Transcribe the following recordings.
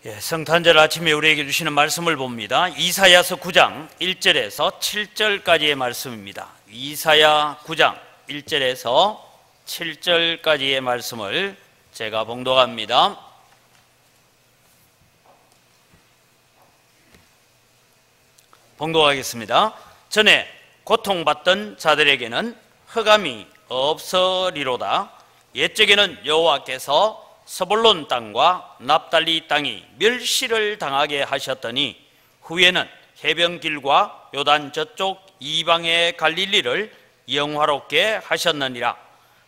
성탄절 아침에 우리에게 주시는 말씀을 봅니다. 이사야서 9장 1절에서 7절까지의 말씀입니다. 이사야 9장 1절에서 7절까지의 말씀을 제가 봉독합니다. 봉독하겠습니다. 전에 고통받던 자들에게는 흑암이 없으리로다. 옛적에는 여호와께서 스불론 땅과 납달리 땅이 멸시를 당하게 하셨더니 후에는 해변길과 요단 저쪽 이방의 갈릴리를 영화롭게 하셨느니라.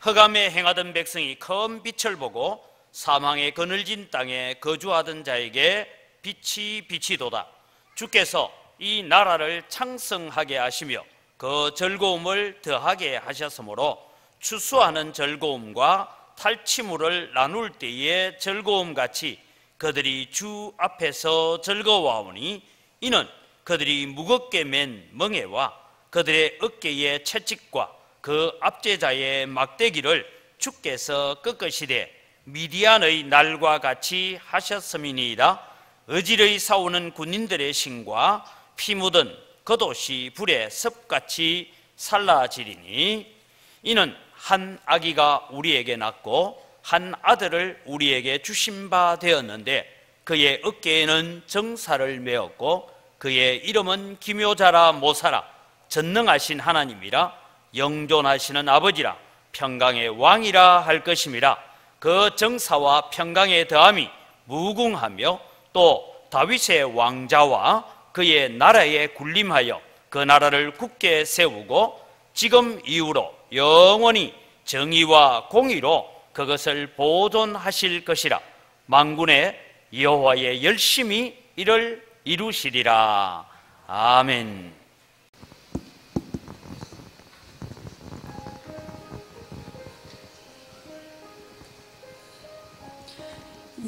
흑암에 행하던 백성이 큰 빛을 보고 사망의 그늘진 땅에 거주하던 자에게 빛이 비치도다. 주께서 이 나라를 창성하게 하시며 그 즐거움을 더하게 하셨으므로 추수하는 즐거움과 탈취물을 나눌 때의 즐거움같이 그들이 주 앞에서 즐거워하오니 이는 그들이 무겁게 맨 멍에와 그들의 어깨의 채찍과 그 압제자의 막대기를 주께서 꺾으시되 미디안의 날과 같이 하셨음이니이다. 어질의 싸우는 군인들의 신과 피 묻은 겉옷이 불에 습같이 살라지리니 이는 한 아기가 우리에게 낳고 한 아들을 우리에게 주신 바 되었는데 그의 어깨에는 정사를 메었고 그의 이름은 기묘자라 모사라 전능하신 하나님이라 영존하시는 아버지라 평강의 왕이라 할 것임이라. 그 정사와 평강의 더함이 무궁하며 또 다윗의 왕자와 그의 나라에 군림하여 그 나라를 굳게 세우고 지금 이후로 영원히 정의와 공의로 그것을 보존하실 것이라. 만군의 여호와의 열심히 이를 이루시리라. 아멘.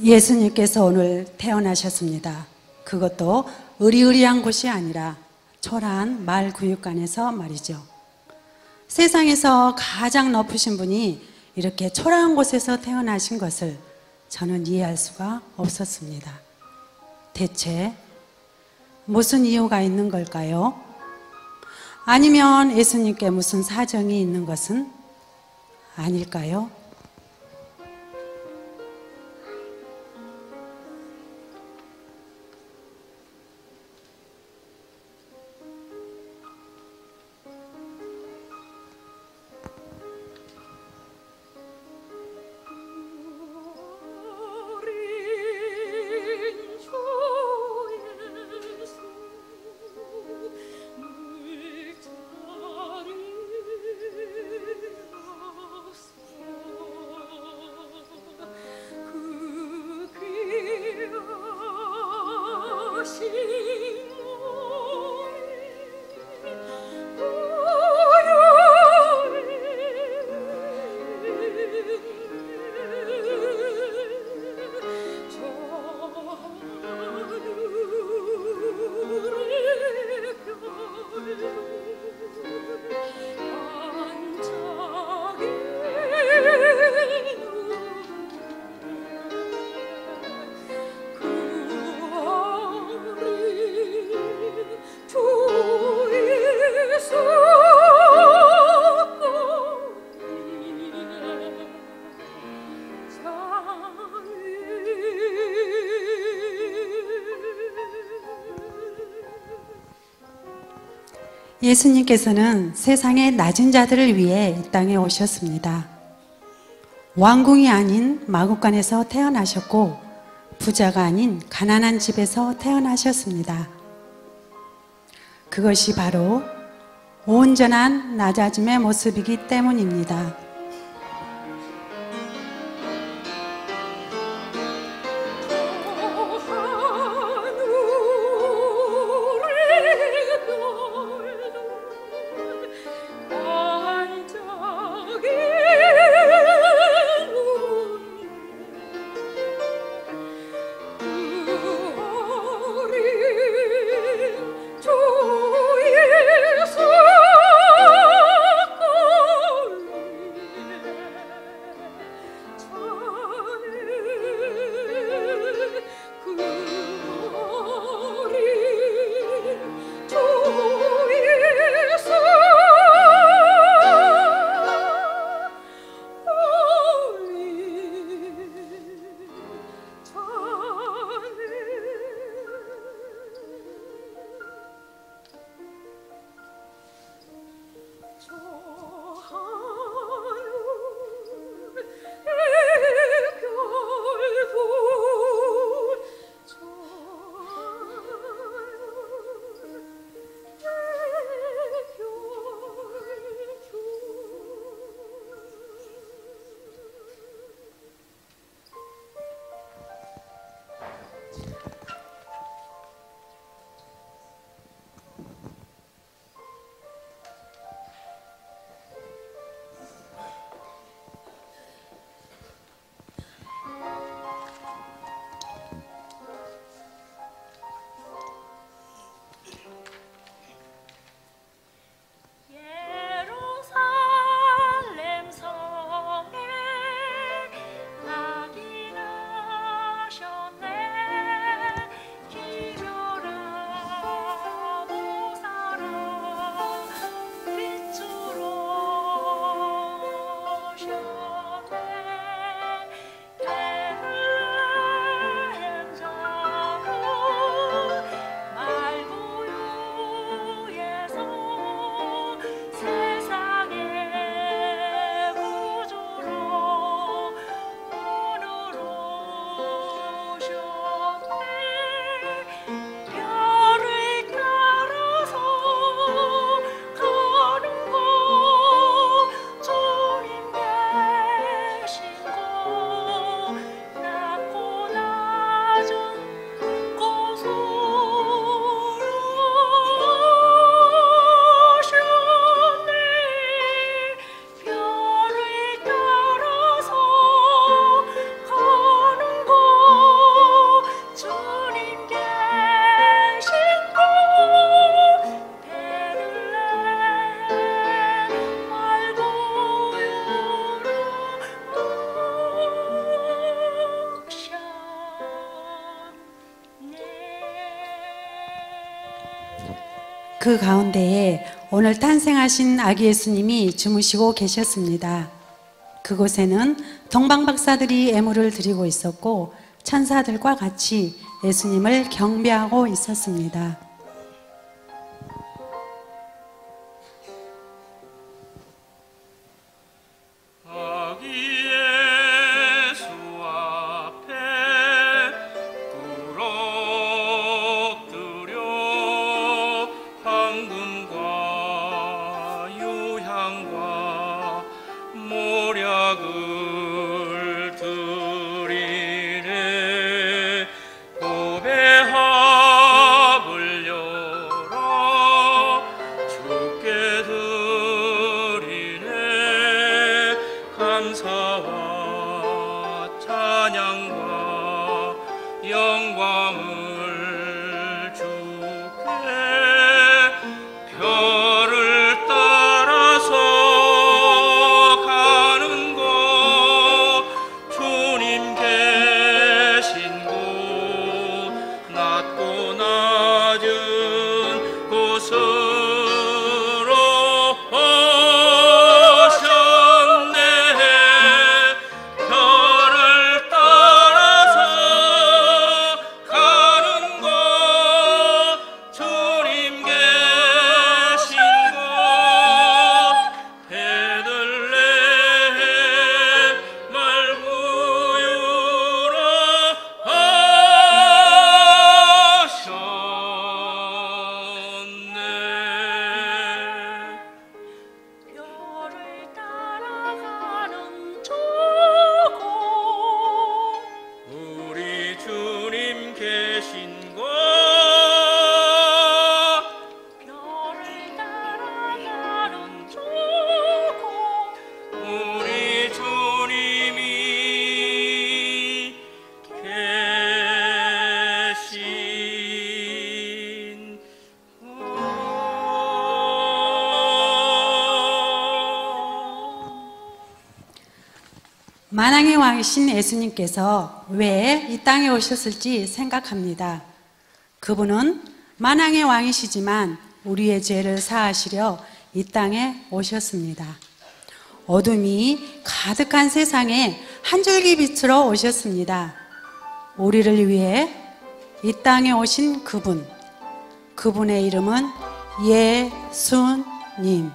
예수님께서 오늘 태어나셨습니다. 그것도 으리으리한 곳이 아니라 초라한 마을 구육관에서 말이죠. 세상에서 가장 높으신 분이 이렇게 초라한 곳에서 태어나신 것을 저는 이해할 수가 없었습니다. 대체 무슨 이유가 있는 걸까요? 아니면 예수님께 무슨 사정이 있는 것은 아닐까요? 예수님께서는 세상의 낮은 자들을 위해 이 땅에 오셨습니다. 왕궁이 아닌 마구간에서 태어나셨고 부자가 아닌 가난한 집에서 태어나셨습니다. 그것이 바로 온전한 낮아짐의 모습이기 때문입니다. 그 가운데에 오늘 탄생하신 아기 예수님이 주무시고 계셨습니다. 그곳에는 동방박사들이 예물을 드리고 있었고 천사들과 같이 예수님을 경배하고 있었습니다. 만왕의 왕이신 예수님께서 왜 이 땅에 오셨을지 생각합니다. 그분은 만왕의 왕이시지만 우리의 죄를 사하시려 이 땅에 오셨습니다. 어둠이 가득한 세상에 한 줄기 빛으로 오셨습니다. 우리를 위해 이 땅에 오신 그분의 이름은 예수님.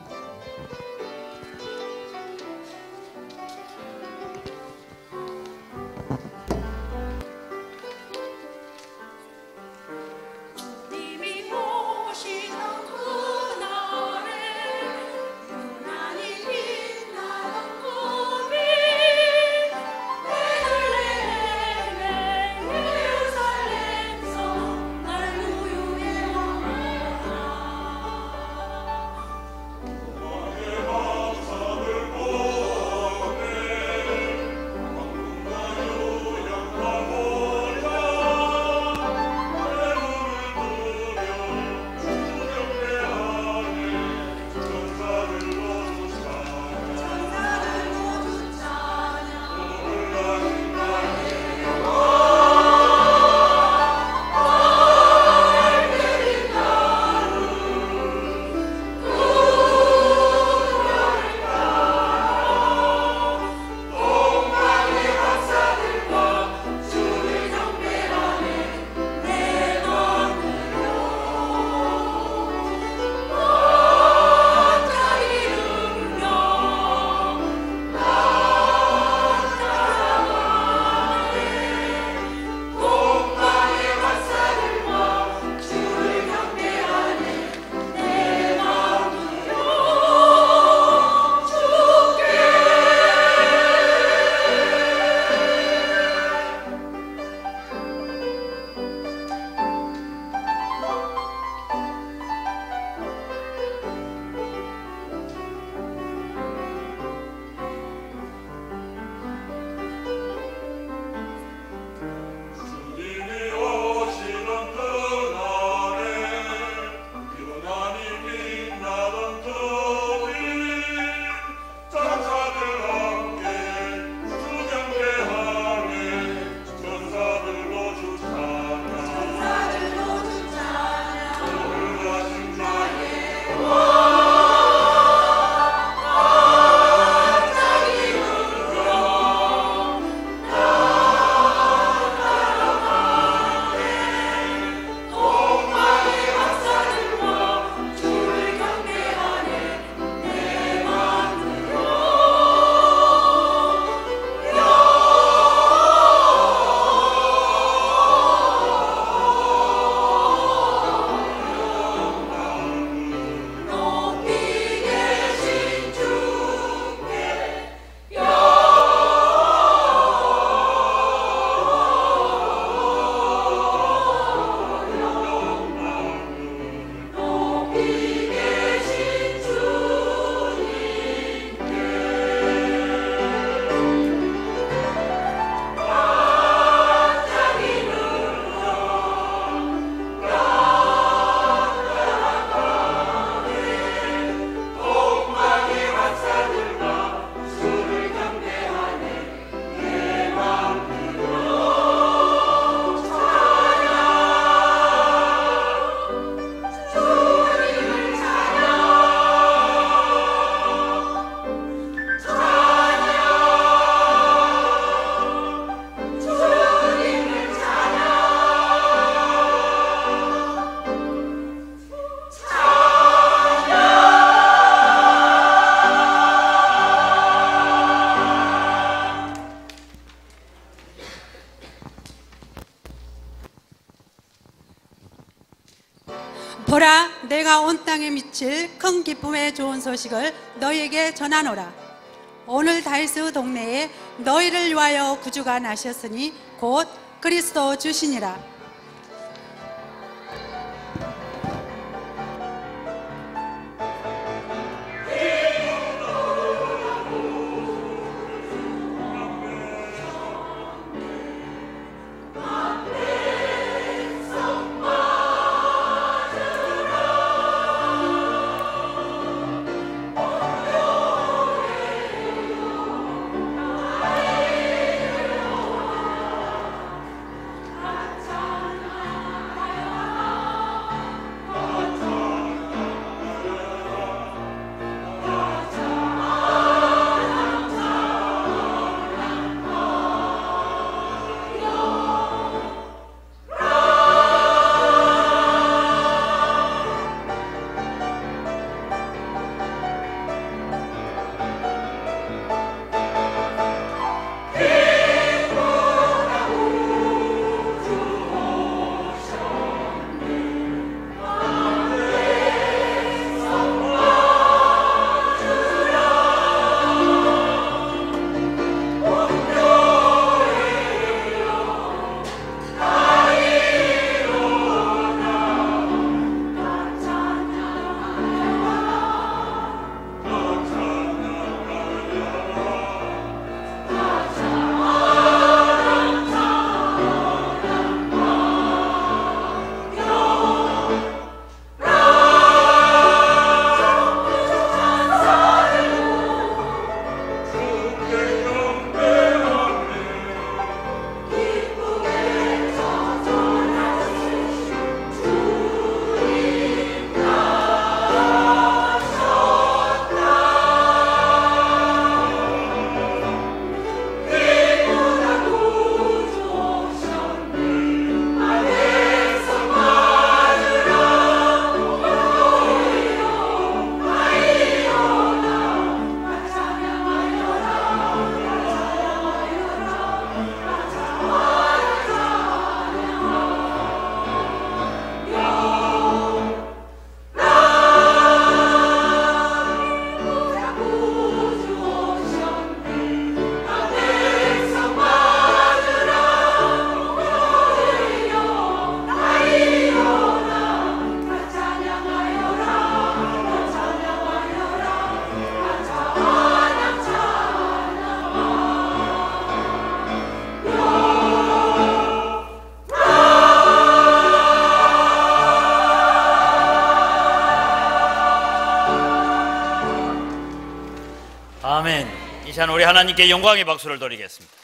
보라, 내가 온 땅에 미칠 큰 기쁨의 좋은 소식을 너희에게 전하노라. 오늘 다윗의 동네에 너희를 위하여 구주가 나셨으니 곧 그리스도 주시니라. 아멘. 이 시간 우리 하나님께 영광의 박수를 드리겠습니다.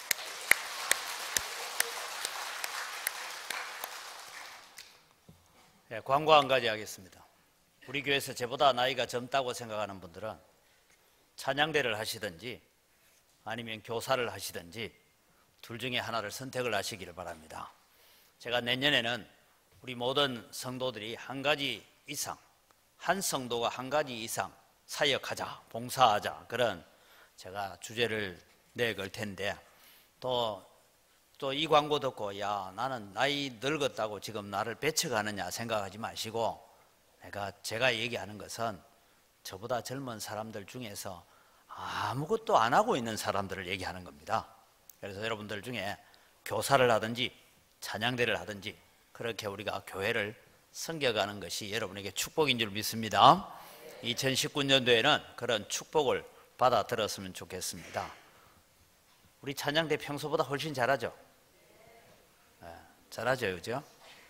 네, 광고 한 가지 하겠습니다. 우리 교회에서 저보다 나이가 젊다고 생각하는 분들은 찬양대를 하시든지 아니면 교사를 하시든지 둘 중에 하나를 선택을 하시기를 바랍니다. 제가 내년에는 우리 모든 성도들이 한 가지 이상, 한 성도가 한 가지 이상 사역하자, 봉사하자, 그런 제가 주제를 내걸 텐데, 또 이 광고 듣고 야 나는 나이 늙었다고 지금 나를 배척하느냐 생각하지 마시고, 제가 얘기하는 것은 저보다 젊은 사람들 중에서 아무것도 안 하고 있는 사람들을 얘기하는 겁니다. 그래서 여러분들 중에 교사를 하든지 찬양대를 하든지 그렇게 우리가 교회를 섬겨가는 것이 여러분에게 축복인 줄 믿습니다. 2019년도에는 그런 축복을 받아 들었으면 좋겠습니다. 우리 찬양대 평소보다 훨씬 잘하죠? 네, 잘하죠, 그죠?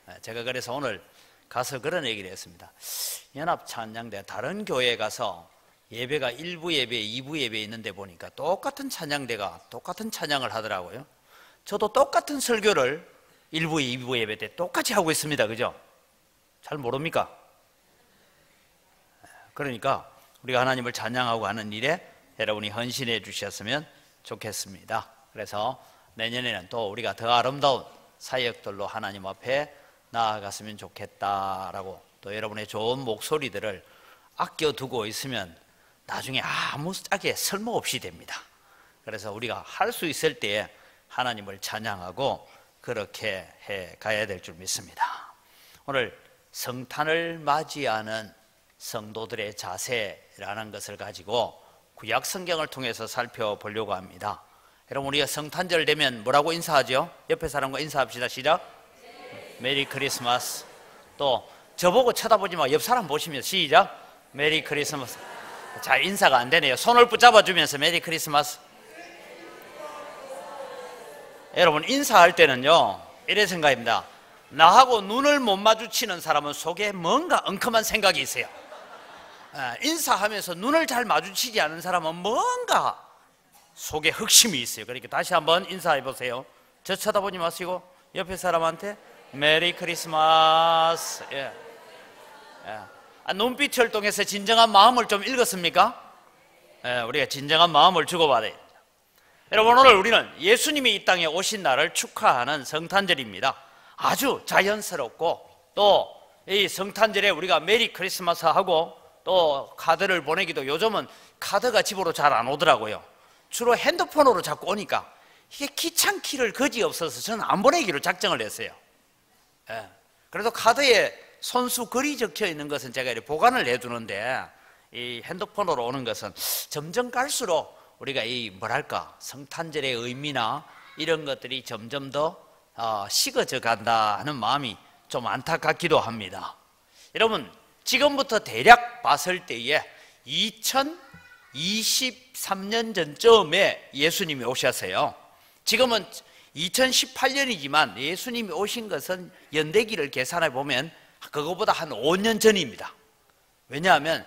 네, 제가 그래서 오늘 가서 그런 얘기를 했습니다. 연합 찬양대 다른 교회에 가서 예배가 1부 예배, 2부 예배 있는데 보니까 똑같은 찬양대가 똑같은 찬양을 하더라고요. 저도 똑같은 설교를 1부, 2부 예배 때 똑같이 하고 있습니다. 그죠? 잘 모릅니까? 그러니까 우리가 하나님을 찬양하고 하는 일에 여러분이 헌신해 주셨으면 좋겠습니다. 그래서 내년에는 또 우리가 더 아름다운 사역들로 하나님 앞에 나아갔으면 좋겠다라고, 또 여러분의 좋은 목소리들을 아껴두고 있으면 나중에 아무 짝에 쓸모없이 됩니다. 그래서 우리가 할 수 있을 때에 하나님을 찬양하고 그렇게 해 가야 될 줄 믿습니다. 오늘 성탄을 맞이하는 성도들의 자세라는 것을 가지고 구약 성경을 통해서 살펴보려고 합니다. 여러분, 우리가 성탄절 되면 뭐라고 인사하죠? 옆에 사람과 인사합시다. 시작. 메리 크리스마스. 또 저보고 쳐다보지 마. 옆 사람 보시면 시작. 메리 크리스마스. 자, 인사가 안 되네요. 손을 붙잡아 주면서 메리 크리스마스. 여러분, 인사할 때는요, 이래 생각입니다. 나하고 눈을 못 마주치는 사람은 속에 뭔가 엉큼한 생각이 있어요. 인사하면서 눈을 잘 마주치지 않은 사람은 뭔가 속에 흑심이 있어요. 그러니까 다시 한번 인사해 보세요. 저 쳐다보지 마시고 옆에 사람한테 메리 크리스마스. 예. 예. 눈빛을 통해서 진정한 마음을 좀 읽었습니까? 예, 우리가 진정한 마음을 주고받아야 돼요. 여러분, 오늘 우리는 예수님이 이 땅에 오신 날을 축하하는 성탄절입니다. 아주 자연스럽고 또 이 성탄절에 우리가 메리 크리스마스 하고 또 카드를 보내기도, 요즘은 카드가 집으로 잘 안 오더라고요. 주로 핸드폰으로 자꾸 오니까 이게 귀찮기를 거지없어서 저는 안 보내기로 작정을 했어요. 예. 그래도 카드에 손수 글이 적혀 있는 것은 제가 이렇게 보관을 해두는데, 이 핸드폰으로 오는 것은 점점 갈수록 우리가 이 뭐랄까 성탄절의 의미나 이런 것들이 점점 더 식어져 간다 하는 마음이 좀 안타깝기도 합니다. 여러분, 지금부터 대략 봤을 때에 2023년 전쯤에 예수님이 오셨어요. 지금은 2018년이지만 예수님이 오신 것은 연대기를 계산해 보면 그거보다 한 5년 전입니다. 왜냐하면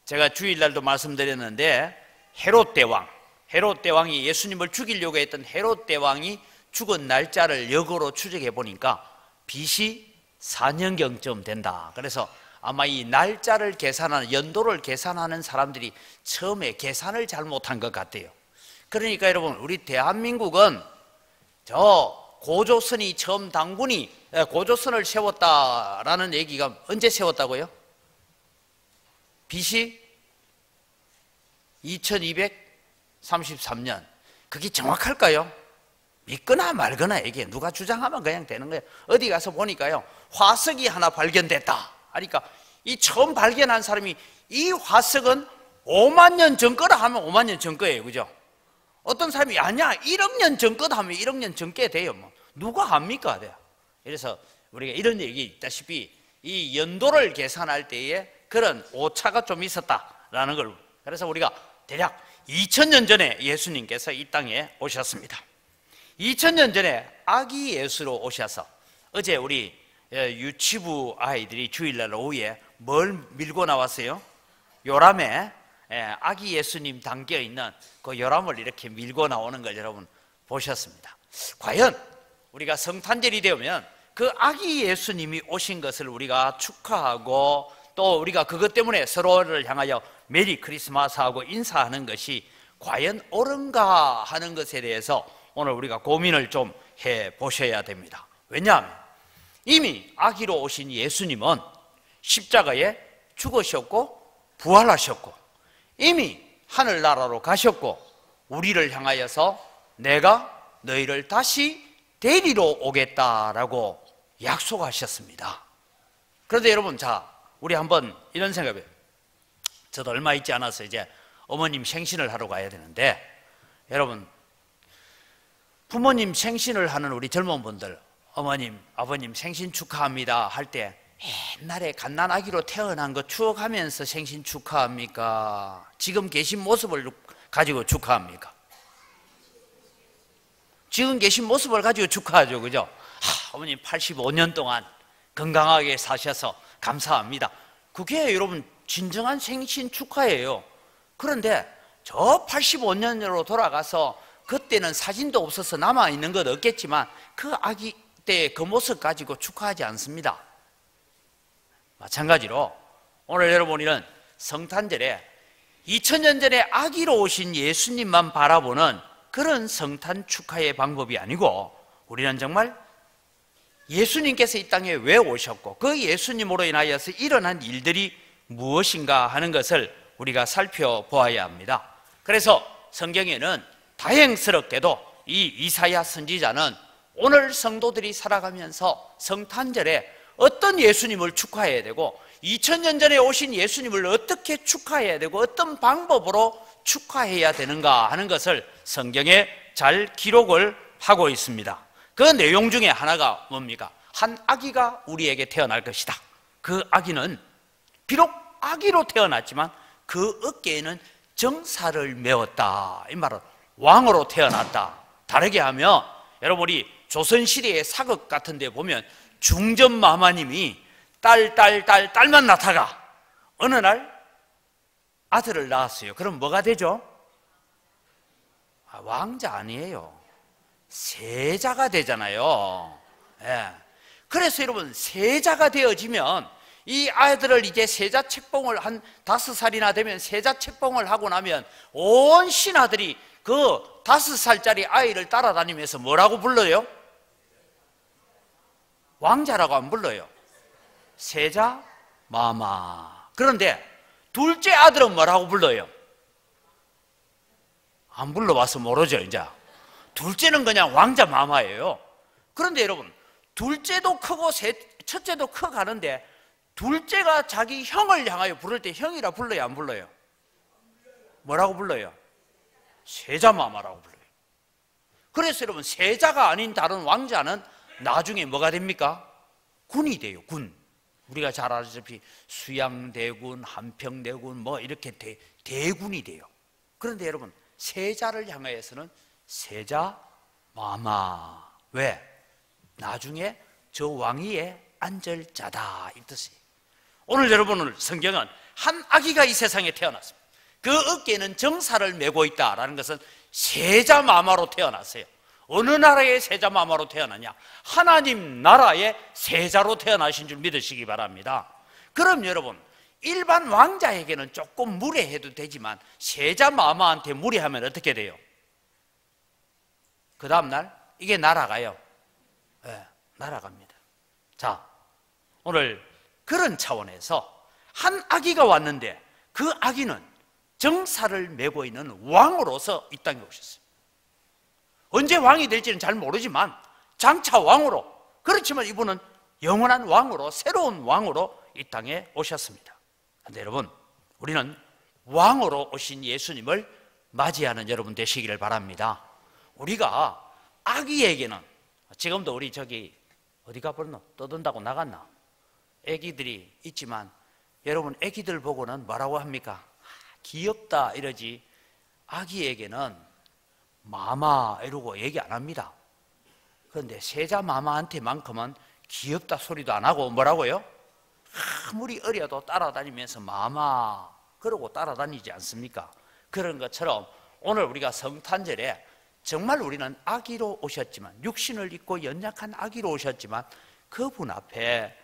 제가 주일날도 말씀드렸는데 헤롯 대왕이 예수님을 죽이려고 했던 헤롯 대왕이 죽은 날짜를 역으로 추적해 보니까 BC 4년경쯤 된다. 그래서 아마 이 날짜를 계산하는, 연도를 계산하는 사람들이 처음에 계산을 잘못한 것 같아요. 그러니까 여러분, 우리 대한민국은 저 고조선이 처음 당군이 고조선을 세웠다라는 얘기가 언제 세웠다고요? BC 2233년. 그게 정확할까요? 믿거나 말거나 이게 누가 주장하면 그냥 되는 거예요. 어디 가서 보니까요, 화석이 하나 발견됐다 하니까 이 처음 발견한 사람이 이 화석은 5만 년 전 거라 하면 5만 년 전 거예요. 그죠? 어떤 사람이 아니야 1억 년 전 거다 하면 1억 년 전 게 돼요. 뭐 누가 합니까? 그래서 우리가 이런 얘기 있다시피 이 연도를 계산할 때에 그런 오차가 좀 있었다라는 걸, 그래서 우리가 대략 2000년 전에 예수님께서 이 땅에 오셨습니다. 2000년 전에 아기 예수로 오셔서, 어제 우리 유치부 아이들이 주일날 오후에 뭘 밀고 나왔어요? 요람에 아기 예수님 담겨 있는 그 요람을 이렇게 밀고 나오는 걸 여러분 보셨습니다. 과연 우리가 성탄절이 되면 그 아기 예수님이 오신 것을 우리가 축하하고 또 우리가 그것 때문에 서로를 향하여 메리 크리스마스 하고 인사하는 것이 과연 옳은가 하는 것에 대해서 오늘 우리가 고민을 좀 해보셔야 됩니다. 왜냐하면 이미 아기로 오신 예수님은 십자가에 죽으셨고 부활하셨고 이미 하늘나라로 가셨고 우리를 향하여서 내가 너희를 다시 데리러 오겠다라고 약속하셨습니다. 그런데 여러분, 자, 우리 한번 이런 생각해요. 저도 얼마 있지 않아서 이제 어머님 생신을 하러 가야 되는데, 여러분, 부모님 생신을 하는 우리 젊은 분들, 어머님, 아버님 생신 축하합니다 할 때 옛날에 갓난아기로 태어난 거 추억하면서 생신 축하합니까? 지금 계신 모습을 가지고 축하합니까? 지금 계신 모습을 가지고 축하하죠. 그죠? 어머님 85년 동안 건강하게 사셔서 감사합니다. 그게 여러분 진정한 생신 축하예요. 그런데 저 85년으로 돌아가서 그때는 사진도 없어서 남아있는 건 없겠지만 그 아기 때 그 모습 가지고 축하하지 않습니다. 마찬가지로 오늘 여러분이는 성탄절에 2000년 전에 아기로 오신 예수님만 바라보는 그런 성탄 축하의 방법이 아니고, 우리는 정말 예수님께서 이 땅에 왜 오셨고 그 예수님으로 인하여서 일어난 일들이 무엇인가 하는 것을 우리가 살펴보아야 합니다. 그래서 성경에는 다행스럽게도 이 이사야 선지자는 오늘 성도들이 살아가면서 성탄절에 어떤 예수님을 축하해야 되고 2000년 전에 오신 예수님을 어떻게 축하해야 되고 어떤 방법으로 축하해야 되는가 하는 것을 성경에 잘 기록을 하고 있습니다. 그 내용 중에 하나가 뭡니까? 한 아기가 우리에게 태어날 것이다. 그 아기는 비록 아기로 태어났지만 그 어깨에는 정사를 메웠다. 이 말은 왕으로 태어났다. 다르게 하면 여러분이 조선시대의 사극 같은 데 보면 중전마마님이 딸만 낳다가 어느 날 아들을 낳았어요. 그럼 뭐가 되죠? 왕자 아니에요. 세자가 되잖아요. 예. 그래서 여러분 세자가 되어지면 이 아이들을 이제 세자 책봉을 한 5살이나 되면 세자 책봉을 하고 나면 온 신하들이 그 5살짜리 아이를 따라다니면서 뭐라고 불러요? 왕자라고 안 불러요. 세자 마마. 그런데 둘째 아들은 뭐라고 불러요? 안 불러봐서 모르죠. 이제 둘째는 그냥 왕자 마마예요. 그런데 여러분 둘째도 크고 첫째도 커 가는데 둘째가 자기 형을 향하여 부를 때 형이라 불러요, 안 불러요? 뭐라고 불러요? 세자마마라고 불러요. 그래서 여러분 세자가 아닌 다른 왕자는 나중에 뭐가 됩니까? 군이 돼요. 군. 우리가 잘 아시다시피 수양대군, 한평대군 뭐 이렇게 대군이 돼요. 그런데 여러분 세자를 향하여서는 세자마마. 왜? 나중에 저 왕위에 앉을 자다 이 뜻이에요. 오늘 여러분을 성경은 한 아기가 이 세상에 태어났습니다. 그 어깨에는 정사를 메고 있다라는 것은 세자마마로 태어났어요. 어느 나라의 세자마마로 태어나냐? 하나님 나라의 세자로 태어나신 줄 믿으시기 바랍니다. 그럼 여러분 일반 왕자에게는 조금 무례해도 되지만 세자마마한테 무례하면 어떻게 돼요? 그 다음날 이게 날아가요. 네, 날아갑니다. 자, 오늘 그런 차원에서 한 아기가 왔는데 그 아기는 정사를 메고 있는 왕으로서 이 땅에 오셨어요. 언제 왕이 될지는 잘 모르지만 장차 왕으로, 그렇지만 이분은 영원한 왕으로, 새로운 왕으로 이 땅에 오셨습니다. 그런데 여러분 우리는 왕으로 오신 예수님을 맞이하는 여러분 되시기를 바랍니다. 우리가 아기에게는 지금도 우리 저기 어디가 버렸노? 떠든다고 나갔나? 애기들이 있지만 여러분 애기들 보고는 뭐라고 합니까? 귀엽다 이러지 아기에게는 마마 이러고 얘기 안 합니다. 그런데 세자 마마한테만큼은 귀엽다 소리도 안 하고 뭐라고요? 아무리 어려도 따라다니면서 마마 그러고 따라다니지 않습니까? 그런 것처럼 오늘 우리가 성탄절에 정말 우리는 아기로 오셨지만 육신을 입고 연약한 아기로 오셨지만 그분 앞에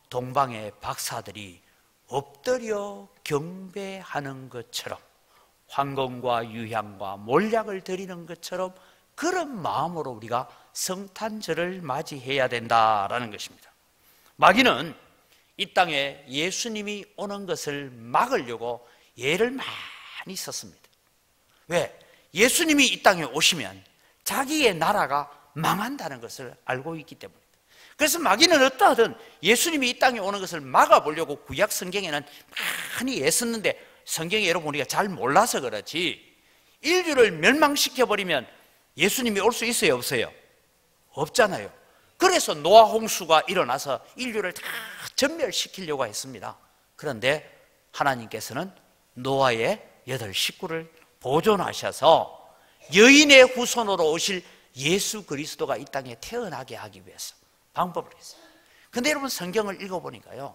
동방의 박사들이 엎드려 경배하는 것처럼 황금과 유향과 몰약을 드리는 것처럼 그런 마음으로 우리가 성탄절을 맞이해야 된다라는 것입니다. 마귀는 이 땅에 예수님이 오는 것을 막으려고 예를 많이 썼습니다. 왜? 예수님이 이 땅에 오시면 자기의 나라가 망한다는 것을 알고 있기 때문입니다. 그래서 마귀는 어떠하든 예수님이 이 땅에 오는 것을 막아보려고 구약 성경에는 많이 애썼는데 성경에 여러분 우리가 잘 몰라서 그렇지 인류를 멸망시켜버리면 예수님이 올 수 있어요, 없어요? 없잖아요. 그래서 노아 홍수가 일어나서 인류를 다 전멸시키려고 했습니다. 그런데 하나님께서는 노아의 8 식구를 보존하셔서 여인의 후손으로 오실 예수 그리스도가 이 땅에 태어나게 하기 위해서 방법을 했어요. 그런데 여러분 성경을 읽어보니까요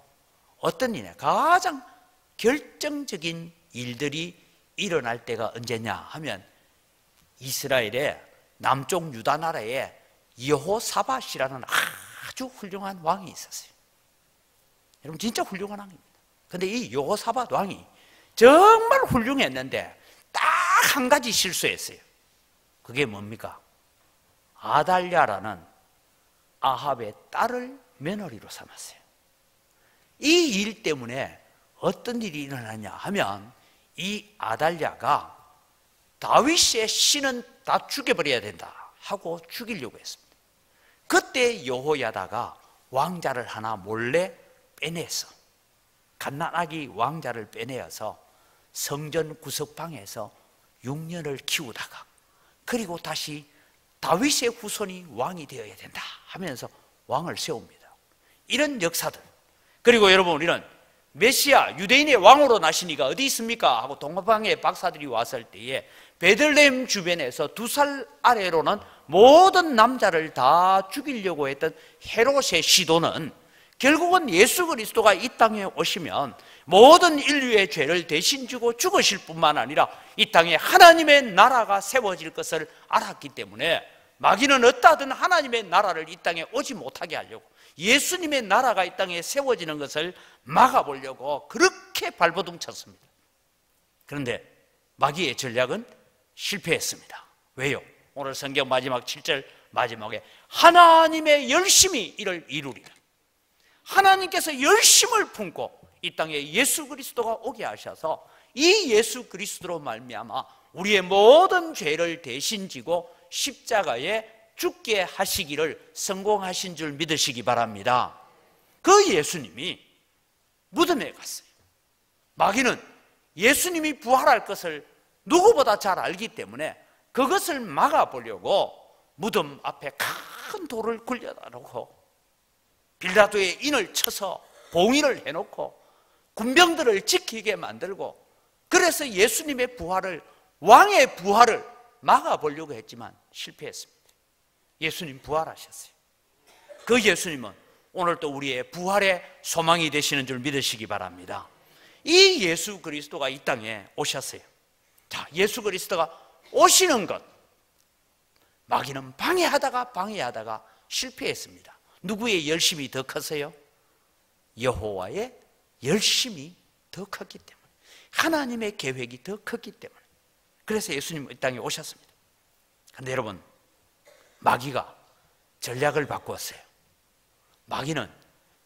어떤 일이냐, 가장 결정적인 일들이 일어날 때가 언제냐 하면 이스라엘의 남쪽 유다 나라에 여호사밧이라는 아주 훌륭한 왕이 있었어요. 여러분 진짜 훌륭한 왕입니다. 그런데 이 여호사밧 왕이 정말 훌륭했는데 딱 한 가지 실수했어요. 그게 뭡니까? 아달랴라는 아합의 딸을 며느리로 삼았어요. 이 일 때문에 어떤 일이 일어나냐 하면 이 아달랴가 다윗의 신은 다 죽여버려야 된다 하고 죽이려고 했습니다. 그때 여호야다가 왕자를 하나 몰래 빼내서, 갓난아기 왕자를 빼내어서 성전 구석방에서 6년을 키우다가, 그리고 다시 다윗의 후손이 왕이 되어야 된다 하면서 왕을 세웁니다. 이런 역사들. 그리고 여러분, 우리는 메시아 유대인의 왕으로 나시니가 어디 있습니까? 하고 동방의 박사들이 왔을 때에 베들레헴 주변에서 2살 아래로는 모든 남자를 다 죽이려고 했던 헤롯의 시도는 결국은 예수 그리스도가 이 땅에 오시면 모든 인류의 죄를 대신 지고 죽으실 뿐만 아니라 이 땅에 하나님의 나라가 세워질 것을 알았기 때문에 마귀는 어떠하든 하나님의 나라를 이 땅에 오지 못하게 하려고, 예수님의 나라가 이 땅에 세워지는 것을 막아보려고 그렇게 발버둥 쳤습니다. 그런데 마귀의 전략은 실패했습니다. 왜요? 오늘 성경 마지막 7절 마지막에 하나님의 열심히 이를 이루리라. 하나님께서 열심을 품고 이 땅에 예수 그리스도가 오게 하셔서 이 예수 그리스도로 말미암아 우리의 모든 죄를 대신 지고 십자가에 죽게 하시기를 성공하신 줄 믿으시기 바랍니다. 그 예수님이 무덤에 갔어요. 마귀는 예수님이 부활할 것을 누구보다 잘 알기 때문에 그것을 막아보려고 무덤 앞에 큰 돌을 굴려다 놓고 빌라도의 인을 쳐서 봉인을 해놓고 군병들을 지키게 만들고, 그래서 예수님의 부활을, 왕의 부활을 막아보려고 했지만 실패했습니다. 예수님 부활하셨어요. 그 예수님은 오늘 또 우리의 부활의 소망이 되시는 줄 믿으시기 바랍니다. 이 예수 그리스도가 이 땅에 오셨어요. 자, 예수 그리스도가 오시는 것, 마귀는 방해하다가 실패했습니다. 누구의 열심이 더 컸어요? 여호와의 열심이 더 컸기 때문에, 하나님의 계획이 더 컸기 때문에, 그래서 예수님 이 땅에 오셨습니다. 그런데 여러분, 마귀가 전략을 바꾸었어요. 마귀는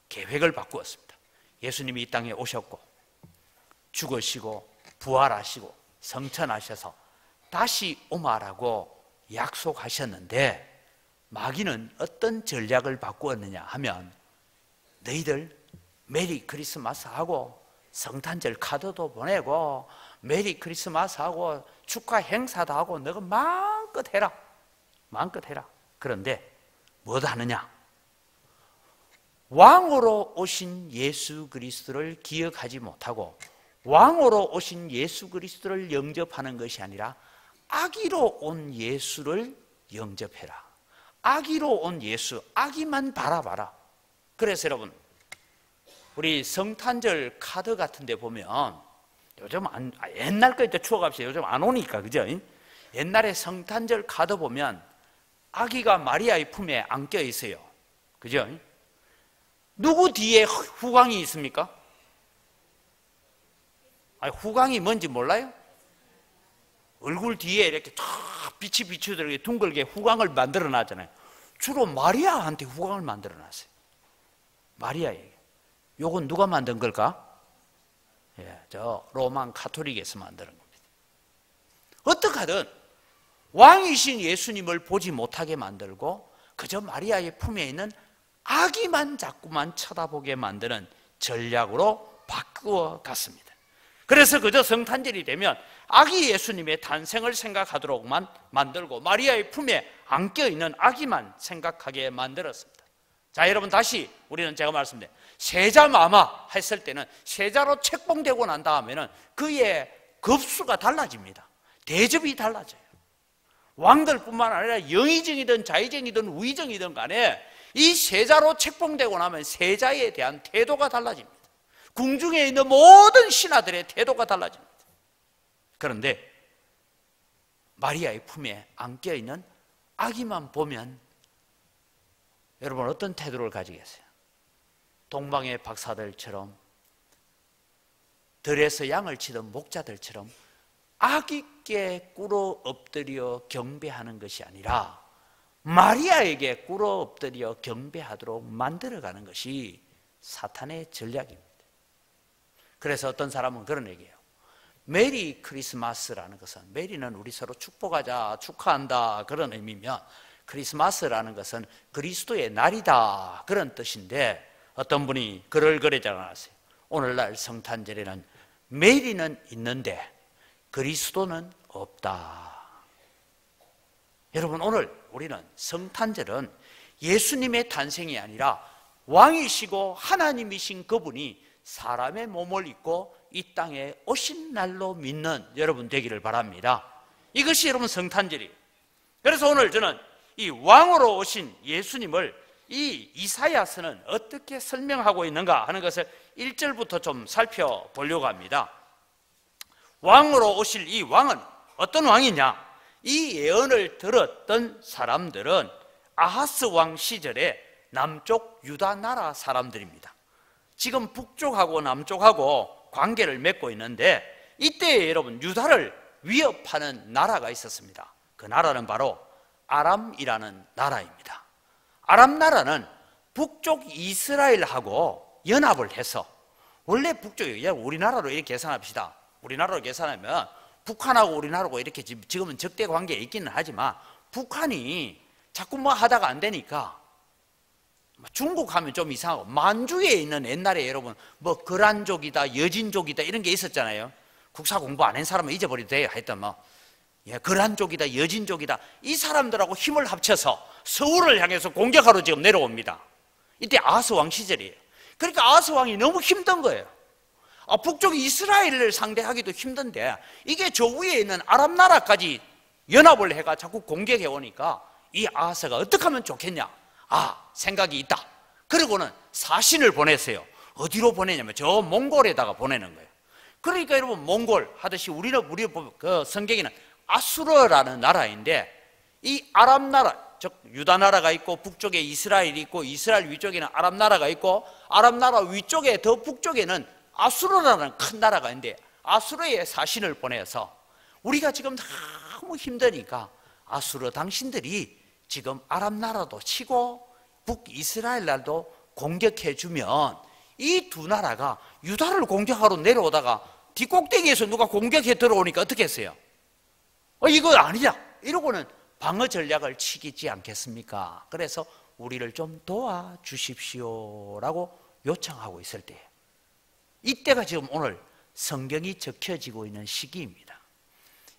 계획을 바꾸었습니다. 예수님이 이 땅에 오셨고 죽으시고 부활하시고 성천하셔서 다시 오마라고 약속하셨는데, 마귀는 어떤 전략을 바꾸었느냐 하면, 너희들 메리 크리스마스 하고 성탄절 카드도 보내고 메리 크리스마스 하고 축하 행사도 하고 너가 마음껏 해라. 그런데 뭐 하느냐? 왕으로 오신 예수 그리스도를 기억하지 못하고 왕으로 오신 예수 그리스도를 영접하는 것이 아니라 아기로 온 예수를 영접해라. 아기로 온 예수, 아기만 바라봐라. 그래서 여러분, 우리 성탄절 카드 같은 데 보면 요즘 옛날 거 이제 추억합시다. 요즘 안 오니까, 그죠? 옛날에 성탄절 카드 보면 아기가 마리아의 품에 안겨 있어요. 그죠? 누구 뒤에 후광이 있습니까? 아니, 후광이 뭔지 몰라요? 얼굴 뒤에 이렇게 쫙 빛이 비추듯이 둥글게 후광을 만들어 놨잖아요. 주로 마리아한테 후광을 만들어 놨어요. 마리아에게. 요건 누가 만든 걸까? 예, 저 로만 카톨릭에서 만드는 겁니다. 어떡하든 왕이신 예수님을 보지 못하게 만들고 그저 마리아의 품에 있는 아기만 자꾸만 쳐다보게 만드는 전략으로 바꾸어 갔습니다. 그래서 그저 성탄절이 되면 아기 예수님의 탄생을 생각하도록만 만들고 마리아의 품에 안겨 있는 아기만 생각하게 만들었습니다. 자, 여러분, 다시 우리는 제가 말씀드린 세자마마 했을 때는 세자로 책봉되고 난 다음에는 그의 급수가 달라집니다. 대접이 달라져요. 왕들뿐만 아니라 영의정이든 자의정이든 우의정이든 간에 이 세자로 책봉되고 나면 세자에 대한 태도가 달라집니다. 궁중에 있는 모든 신하들의 태도가 달라집니다. 그런데 마리아의 품에 안겨 있는 아기만 보면 여러분 어떤 태도를 가지겠어요? 동방의 박사들처럼, 들에서 양을 치던 목자들처럼 아기께 꿇어 엎드려 경배하는 것이 아니라 마리아에게 꿇어 엎드려 경배하도록 만들어가는 것이 사탄의 전략입니다. 그래서 어떤 사람은 그런 얘기해요. 메리 크리스마스라는 것은, 메리는 우리 서로 축복하자, 축하한다 그런 의미면, 크리스마스라는 것은 그리스도의 날이다, 그런 뜻인데 어떤 분이 글을 그러지 않았어요. 오늘날 성탄절에는 메리는 있는데 그리스도는 없다. 여러분, 오늘 우리는 성탄절은 예수님의 탄생이 아니라 왕이시고 하나님이신 그분이 사람의 몸을 입고 이 땅에 오신 날로 믿는 여러분 되기를 바랍니다. 이것이 여러분 성탄절이에요. 그래서 오늘 저는 이 왕으로 오신 예수님을 이 이사야서는 어떻게 설명하고 있는가 하는 것을 1절부터 좀 살펴보려고 합니다. 왕으로 오실 이 왕은 어떤 왕이냐? 이 예언을 들었던 사람들은 아하스 왕 시절에 남쪽 유다 나라 사람들입니다. 지금 북쪽하고 남쪽하고 관계를 맺고 있는데 이때 여러분 유다를 위협하는 나라가 있었습니다. 그 나라는 바로 아람이라는 나라입니다. 아람 나라는 북쪽 이스라엘하고 연합을 해서, 원래 북쪽이 우리나라로 이렇게 계산합시다. 우리나라로 계산하면 북한하고 우리나라하고 이렇게 지금은 적대 관계에 있기는 하지만 북한이 자꾸 뭐 하다가 안 되니까 중국 하면 좀 이상하고, 만주에 있는 옛날에 여러분 뭐 거란족이다 여진족이다 이런 게 있었잖아요. 국사 공부 안 한 사람은 잊어버려도 돼요. 하여튼 뭐 거란족이다 여진족이다 이 사람들하고 힘을 합쳐서 서울을 향해서 공격하러 지금 내려옵니다. 이때 아하스 왕 시절이에요. 그러니까 아하스 왕이 너무 힘든 거예요. 북쪽 이스라엘을 상대하기도 힘든데 이게 저 위에 있는 아람 나라까지 연합을 해가 자꾸 공격해 오니까 이 아하스가 어떻게 하면 좋겠냐? 생각이 있다. 그리고는 사신을 보냈어요. 어디로 보내냐면 저 몽골에다가 보내는 거예요. 그러니까 여러분 몽골 하듯이 우리 그 성경에는 아수르라는 나라인데 이 아람 나라, 즉 유다 나라가 있고 북쪽에 이스라엘이 있고 이스라엘 위쪽에는 아람 나라가 있고 아람 나라 위쪽에 더 북쪽에는 아수르라는 큰 나라가 있는데 아수르의 사신을 보내서 우리가 지금 너무 힘드니까 아수르 당신들이 지금 아람 나라도 치고 북이스라엘 나라도 공격해 주면 이 두 나라가 유다를 공격하러 내려오다가 뒷꼭대기에서 누가 공격해 들어오니까 어떻게 했어요? 이거 아니야 이러고는 방어 전략을 치겠지 않겠습니까? 그래서 우리를 좀 도와주십시오 라고 요청하고 있을 때, 이때가 지금 오늘 성경이 적혀지고 있는 시기입니다.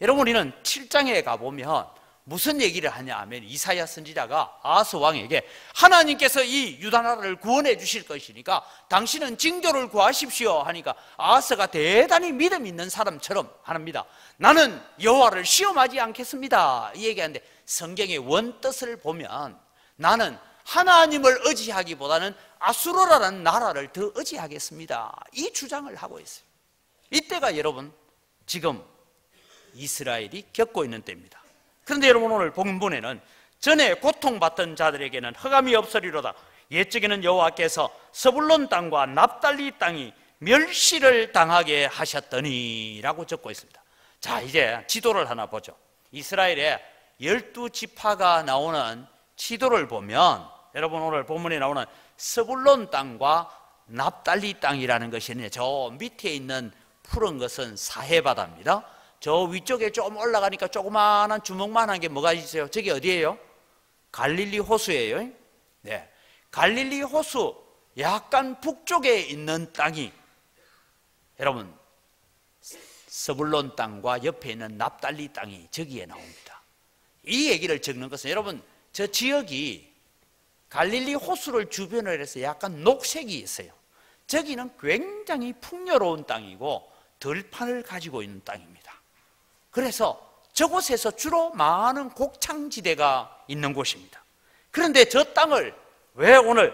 여러분, 우리는 7장에 가보면 무슨 얘기를 하냐 하면 이사야 선지자가 아하스 왕에게 하나님께서 이 유다 나라를 구원해 주실 것이니까 당신은 징조를 구하십시오 하니까 아하스가 대단히 믿음 있는 사람처럼 합니다. 나는 여호와를 시험하지 않겠습니다 이 얘기하는데, 성경의 원뜻을 보면 나는 하나님을 의지하기보다는 아수르라는 나라를 더 의지하겠습니다 이 주장을 하고 있어요. 이때가 여러분 지금 이스라엘이 겪고 있는 때입니다. 그런데 여러분 오늘 본문에는 전에 고통받던 자들에게는 흑암이 없으리로다. 옛적에는 여호와께서 서불론 땅과 납달리 땅이 멸시를 당하게 하셨더니 라고 적고 있습니다. 자, 이제 지도를 하나 보죠. 이스라엘의 12지파가 나오는 지도를 보면 여러분 오늘 본문에 나오는 서불론 땅과 납달리 땅이라는 것이 있는데 저 밑에 있는 푸른 것은 사해바다입니다. 저 위쪽에 좀 올라가니까 조그마한 주먹만한 게 뭐가 있어요? 저기 어디예요? 갈릴리 호수예요. 네, 갈릴리 호수 약간 북쪽에 있는 땅이 여러분 서불론 땅과 옆에 있는 납달리 땅이 저기에 나옵니다. 이 얘기를 적는 것은 여러분 저 지역이 갈릴리 호수를 주변으로 해서 약간 녹색이 있어요. 저기는 굉장히 풍요로운 땅이고 들판을 가지고 있는 땅입니다. 그래서 저곳에서 주로 많은 곡창지대가 있는 곳입니다. 그런데 저 땅을 왜 오늘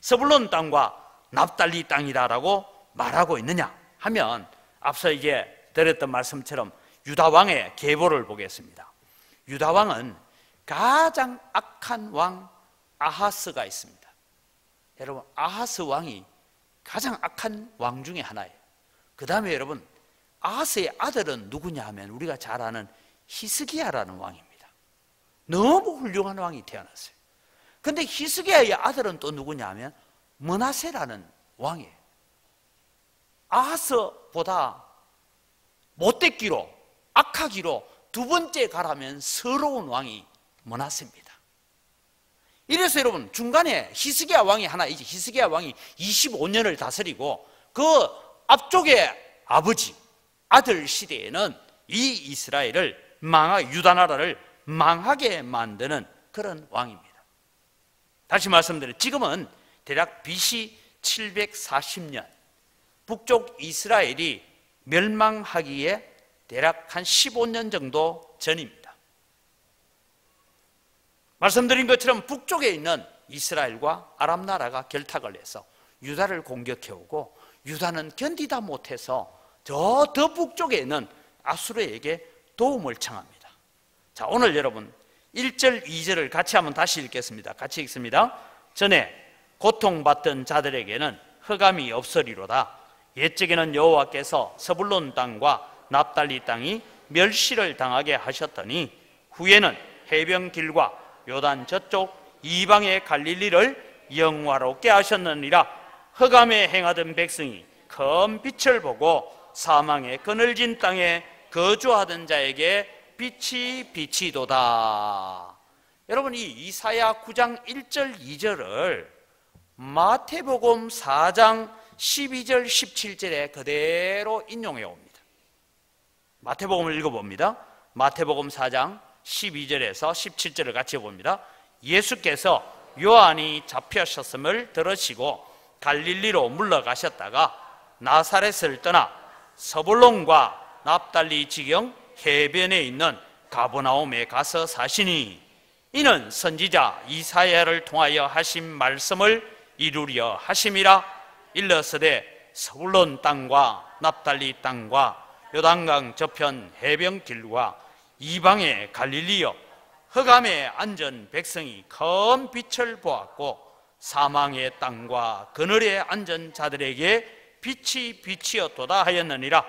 서불론 땅과 납달리 땅이다라고 말하고 있느냐 하면 앞서 이제 드렸던 말씀처럼 유다 왕의 계보를 보겠습니다. 유다 왕은 가장 악한 왕 아하스가 있습니다. 여러분 아하스 왕이 가장 악한 왕 중에 하나예요. 그 다음에 여러분 아하스의 아들은 누구냐 하면 우리가 잘 아는 히스기야라는 왕입니다. 너무 훌륭한 왕이 태어났어요. 그런데 히스기야의 아들은 또 누구냐 하면 므낫세라는 왕이에요. 아하스보다 못됐기로 악하기로 두 번째 가라면 서러운 왕이 머났습니다. 이래서 여러분 중간에 히스기야 왕이 하나 있지. 히스기야 왕이 25년을 다스리고 그 앞쪽에 아버지 아들 시대에는 이 이스라엘을 유다 나라를 망하게 만드는 그런 왕입니다. 다시 말씀드려요. 지금은 대략 BC 740년 북쪽 이스라엘이 멸망하기에 대략 한 15년 정도 전입니다. 말씀드린 것처럼 북쪽에 있는 이스라엘과 아람 나라가 결탁을 해서 유다를 공격해오고 유다는 견디다 못해서 저 더 북쪽에 있는 아수르에게 도움을 청합니다. 자, 오늘 여러분 1절 2절을 같이 한번 다시 읽겠습니다. 같이 읽습니다. 전에 고통받던 자들에게는 흑암이 없으리로다. 옛적에는 여호와께서 서불론 땅과 납달리 땅이 멸시를 당하게 하셨더니 후에는 해변길과 요단 저쪽 이방의 갈릴리를 영화롭게 하셨느니라. 흑암에 행하던 백성이 큰 빛을 보고 사망의 그늘진 땅에 거주하던 자에게 빛이 비치도다. 여러분, 이 이사야 9장 1절 2절을 마태복음 4장 12절 17절에 그대로 인용해 옵니다. 마태복음을 읽어봅니다. 마태복음 4장 12절에서 17절을 같이 봅니다. 예수께서 요한이 잡혀셨음을 들으시고 갈릴리로 물러가셨다가 나사렛을 떠나 서불론과 납달리 지경 해변에 있는 가버나움에 가서 사시니 이는 선지자 이사야를 통하여 하신 말씀을 이루려 하심이라. 일러스되 서불론 땅과 납달리 땅과 요단강 저편 해변길과 이방의 갈릴리여, 흑암에 앉은 백성이 큰 빛을 보았고 사망의 땅과 그늘에 앉은 자들에게 빛이 빛이었도다 하였느니라.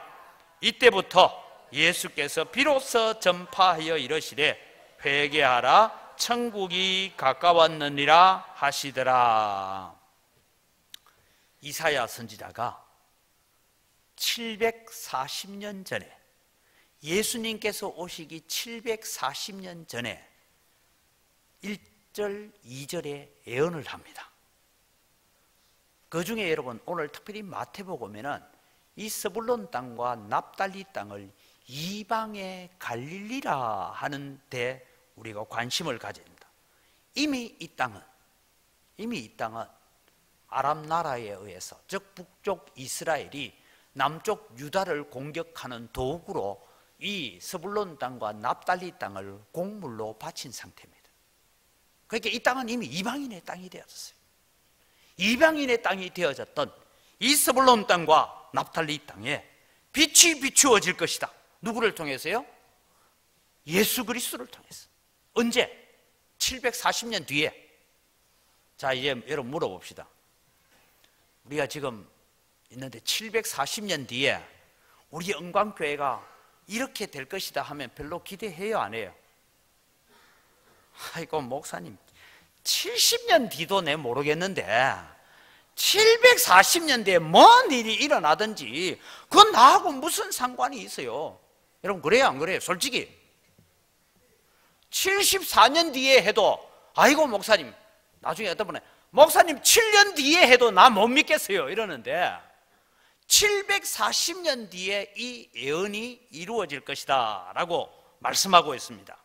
이때부터 예수께서 비로소 전파하여 이르시되 회개하라 천국이 가까웠느니라 하시더라. 이사야 선지자가 740년 전에, 예수님께서 오시기 740년 전에 1절 2절에 예언을 합니다. 그 중에 여러분 오늘 특별히 마태복음에는 이 서불론 땅과 납달리 땅을 이방의 갈릴리라 하는 데 우리가 관심을 가져야 됩니다. 이미 이 땅은 아람 나라에 의해서, 즉 북쪽 이스라엘이 남쪽 유다를 공격하는 도구로 이 서불론 땅과 납달리 땅을 공물로 바친 상태입니다. 그러니까 이 땅은 이미 이방인의 땅이 되어졌어요. 이방인의 땅이 되어졌던 이 서불론 땅과 납달리 땅에 빛이 비추어질 것이다. 누구를 통해서요? 예수 그리스도를 통해서. 언제? 740년 뒤에. 자, 이제 여러분 물어봅시다. 우리가 지금 있는데 740년 뒤에 우리 영광교회가 이렇게 될 것이다 하면 별로 기대해요, 안 해요? 아이고 목사님 70년 뒤도 내 모르겠는데 740년 뒤에 뭔 일이 일어나든지 그건 나하고 무슨 상관이 있어요? 여러분 그래요, 안 그래요? 솔직히 74년 뒤에 해도 아이고 목사님, 나중에 어떤 분은 목사님 7년 뒤에 해도 나 못 믿겠어요 이러는데 740년 뒤에 이 예언이 이루어질 것이다 라고 말씀하고 있습니다.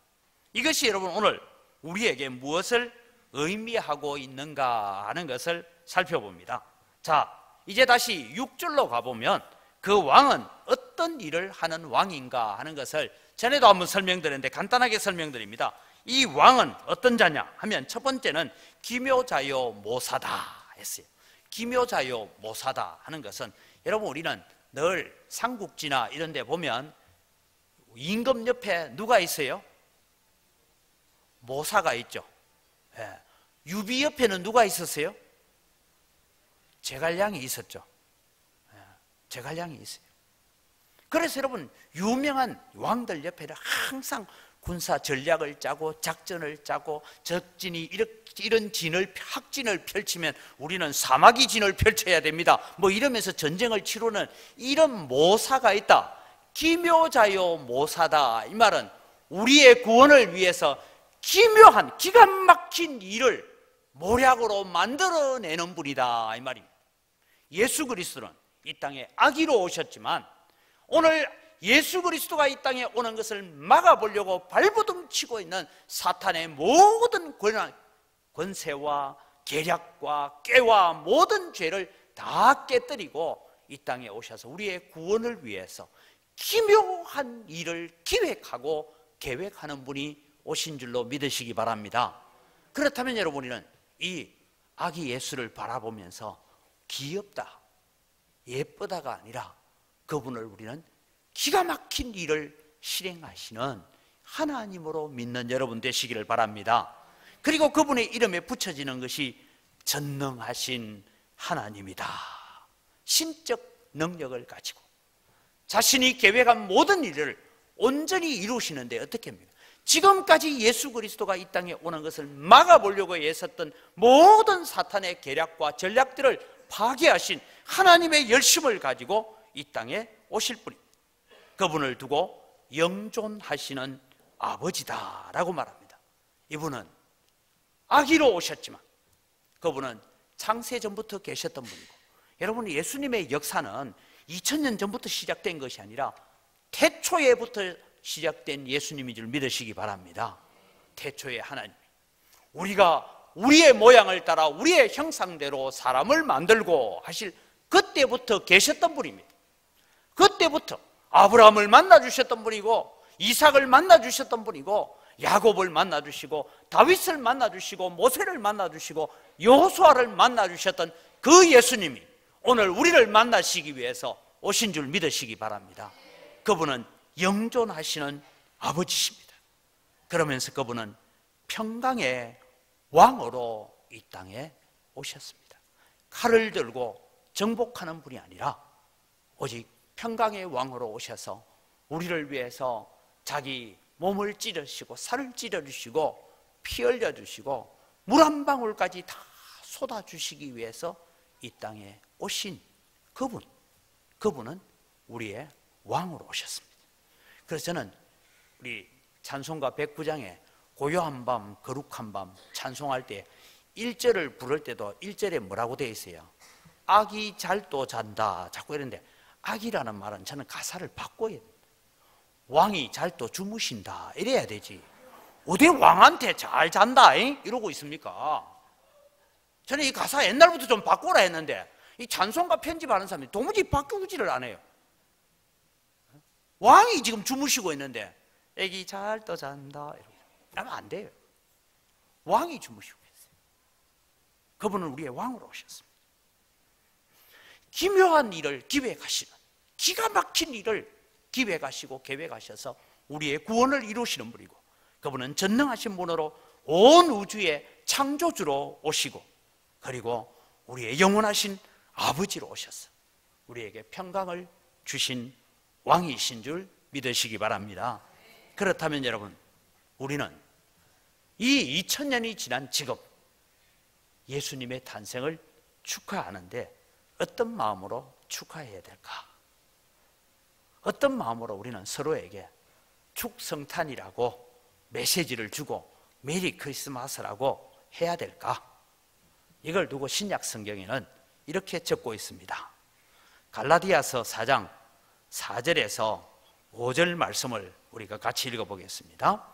이것이 여러분 오늘 우리에게 무엇을 의미하고 있는가 하는 것을 살펴봅니다. 자, 이제 다시 6절로 가보면 그 왕은 어떤 일을 하는 왕인가 하는 것을 전에도 한번 설명드렸는데 간단하게 설명드립니다. 이 왕은 어떤 자냐 하면 첫 번째는 기묘자요 모사다 했어요. 기묘자요 모사다 하는 것은 여러분 우리는 늘 삼국지나 이런 데 보면 임금 옆에 누가 있어요? 모사가 있죠. 예. 유비 옆에는 누가 있었어요? 제갈량이 있었죠. 예. 제갈량이 있어요. 그래서 여러분 유명한 왕들 옆에는 항상 군사 전략을 짜고 작전을 짜고 적진이 이런 학진을 펼치면 우리는 사마귀 진을 펼쳐야 됩니다. 뭐 이러면서 전쟁을 치르는 이런 모사가 있다. 기묘자요 모사다. 이 말은 우리의 구원을 위해서 기묘한 기가 막힌 일을 모략으로 만들어내는 분이다 이 말입니다. 예수 그리스도는 이 땅에 아기로 오셨지만 오늘 예수 그리스도가 이 땅에 오는 것을 막아보려고 발버둥치고 있는 사탄의 모든 권세와 계략과 꾀와 모든 죄를 다 깨뜨리고 이 땅에 오셔서 우리의 구원을 위해서 기묘한 일을 기획하고 계획하는 분이 오신 줄로 믿으시기 바랍니다. 그렇다면 여러분, 우리는 이 아기 예수를 바라보면서 귀엽다, 예쁘다가 아니라 그분을 우리는 기가 막힌 일을 실행하시는 하나님으로 믿는 여러분 되시기를 바랍니다. 그리고 그분의 이름에 붙여지는 것이 전능하신 하나님이다. 신적 능력을 가지고 자신이 계획한 모든 일을 온전히 이루시는데 어떻게 합니까? 지금까지 예수 그리스도가 이 땅에 오는 것을 막아보려고 애썼던 모든 사탄의 계략과 전략들을 파괴하신 하나님의 열심을 가지고 이 땅에 오실 분입니다. 그분을 두고 영존하시는 아버지다라고 말합니다. 이분은 아기로 오셨지만 그분은 창세전부터 계셨던 분이고, 여러분, 예수님의 역사는 2000년 전부터 시작된 것이 아니라 태초에부터 시작된 예수님인 줄 믿으시기 바랍니다. 태초에 하나님, 우리가 우리의 모양을 따라 우리의 형상대로 사람을 만들고 하실 그때부터 계셨던 분입니다. 그때부터 아브라함을 만나주셨던 분이고, 이삭을 만나주셨던 분이고, 야곱을 만나주시고, 다윗을 만나주시고, 모세를 만나주시고, 여호수아를 만나주셨던 그 예수님이 오늘 우리를 만나시기 위해서 오신 줄 믿으시기 바랍니다. 그분은 영존하시는 아버지십니다. 그러면서 그분은 평강의 왕으로 이 땅에 오셨습니다. 칼을 들고 정복하는 분이 아니라 오직 평강의 왕으로 오셔서 우리를 위해서 자기 몸을 찌르시고 살을 찌르시고 피 흘려주시고 물 한 방울까지 다 쏟아주시기 위해서 이 땅에 오신 그분은 우리의 왕으로 오셨습니다. 그래서 저는 우리 찬송가 109장에 고요한 밤 거룩한 밤 찬송할 때 1절을 부를 때도 1절에 뭐라고 되어 있어요? 아기 잘도 잔다 자꾸 이러는데, 아기라는 말은 저는 가사를 바꿔야 돼요. 왕이 잘도 주무신다 이래야 되지, 어디 왕한테 잘 잔다 이러고 있습니까? 저는 이 가사 옛날부터 좀 바꾸라 했는데 이 찬송가 편집하는 사람이 도무지 바꾸지를 않아요. 왕이 지금 주무시고 있는데 애기 잘도 잔다 이러면 안 돼요. 왕이 주무시고 있어요. 그분은 우리의 왕으로 오셨습니다. 기묘한 일을 기획하시는, 기가 막힌 일을 기획하시고 계획하셔서 우리의 구원을 이루시는 분이고, 그분은 전능하신 분으로 온 우주의 창조주로 오시고, 그리고 우리의 영원하신 아버지로 오셔서 우리에게 평강을 주신 왕이신 줄 믿으시기 바랍니다. 그렇다면 여러분, 우리는 이 2000년이 지난 지금 예수님의 탄생을 축하하는데 어떤 마음으로 축하해야 될까? 어떤 마음으로 우리는 서로에게 축성탄이라고 메시지를 주고 메리 크리스마스라고 해야 될까? 이걸 두고 신약 성경에는 이렇게 적고 있습니다. 갈라디아서 4장 4절에서 5절 말씀을 우리가 같이 읽어보겠습니다.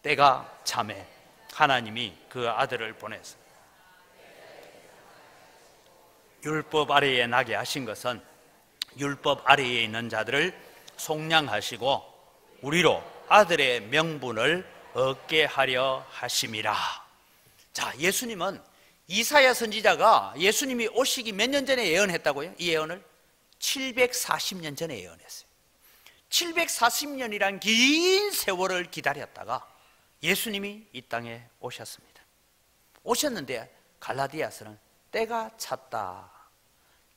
때가 참에 하나님이 그 아들을 보내서 율법 아래에 나게 하신 것은 율법 아래에 있는 자들을 속량하시고 우리로 아들의 명분을 얻게 하려 하심이라. 자, 예수님은 이사야 선지자가 예수님이 오시기 몇 년 전에 예언했다고요? 이 예언을 740년 전에 예언했어요. 740년이란 긴 세월을 기다렸다가 예수님이 이 땅에 오셨습니다. 오셨는데 갈라디아서는 때가 찼다,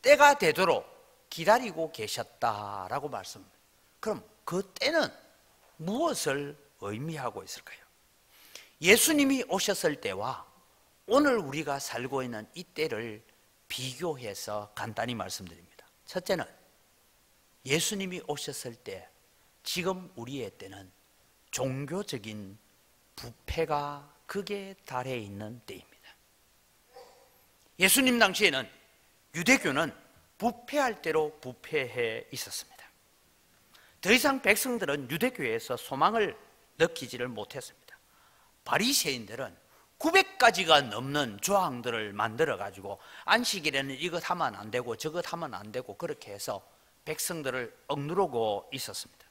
때가 되도록 기다리고 계셨다라고 말씀합니다. 그럼 그 때는 무엇을 의미하고 있을까요? 예수님이 오셨을 때와 오늘 우리가 살고 있는 이 때를 비교해서 간단히 말씀드립니다. 첫째는 예수님이 오셨을 때, 지금 우리의 때는 종교적인 부패가 극에 달해 있는 때입니다. 예수님 당시에는 유대교는 부패할 대로 부패해 있었습니다. 더 이상 백성들은 유대교에서 소망을 느끼지를 못했습니다. 바리새인들은 900가지가 넘는 조항들을 만들어 가지고 안식일에는 이것 하면 안 되고 저것 하면 안 되고 그렇게 해서 백성들을 억누르고 있었습니다.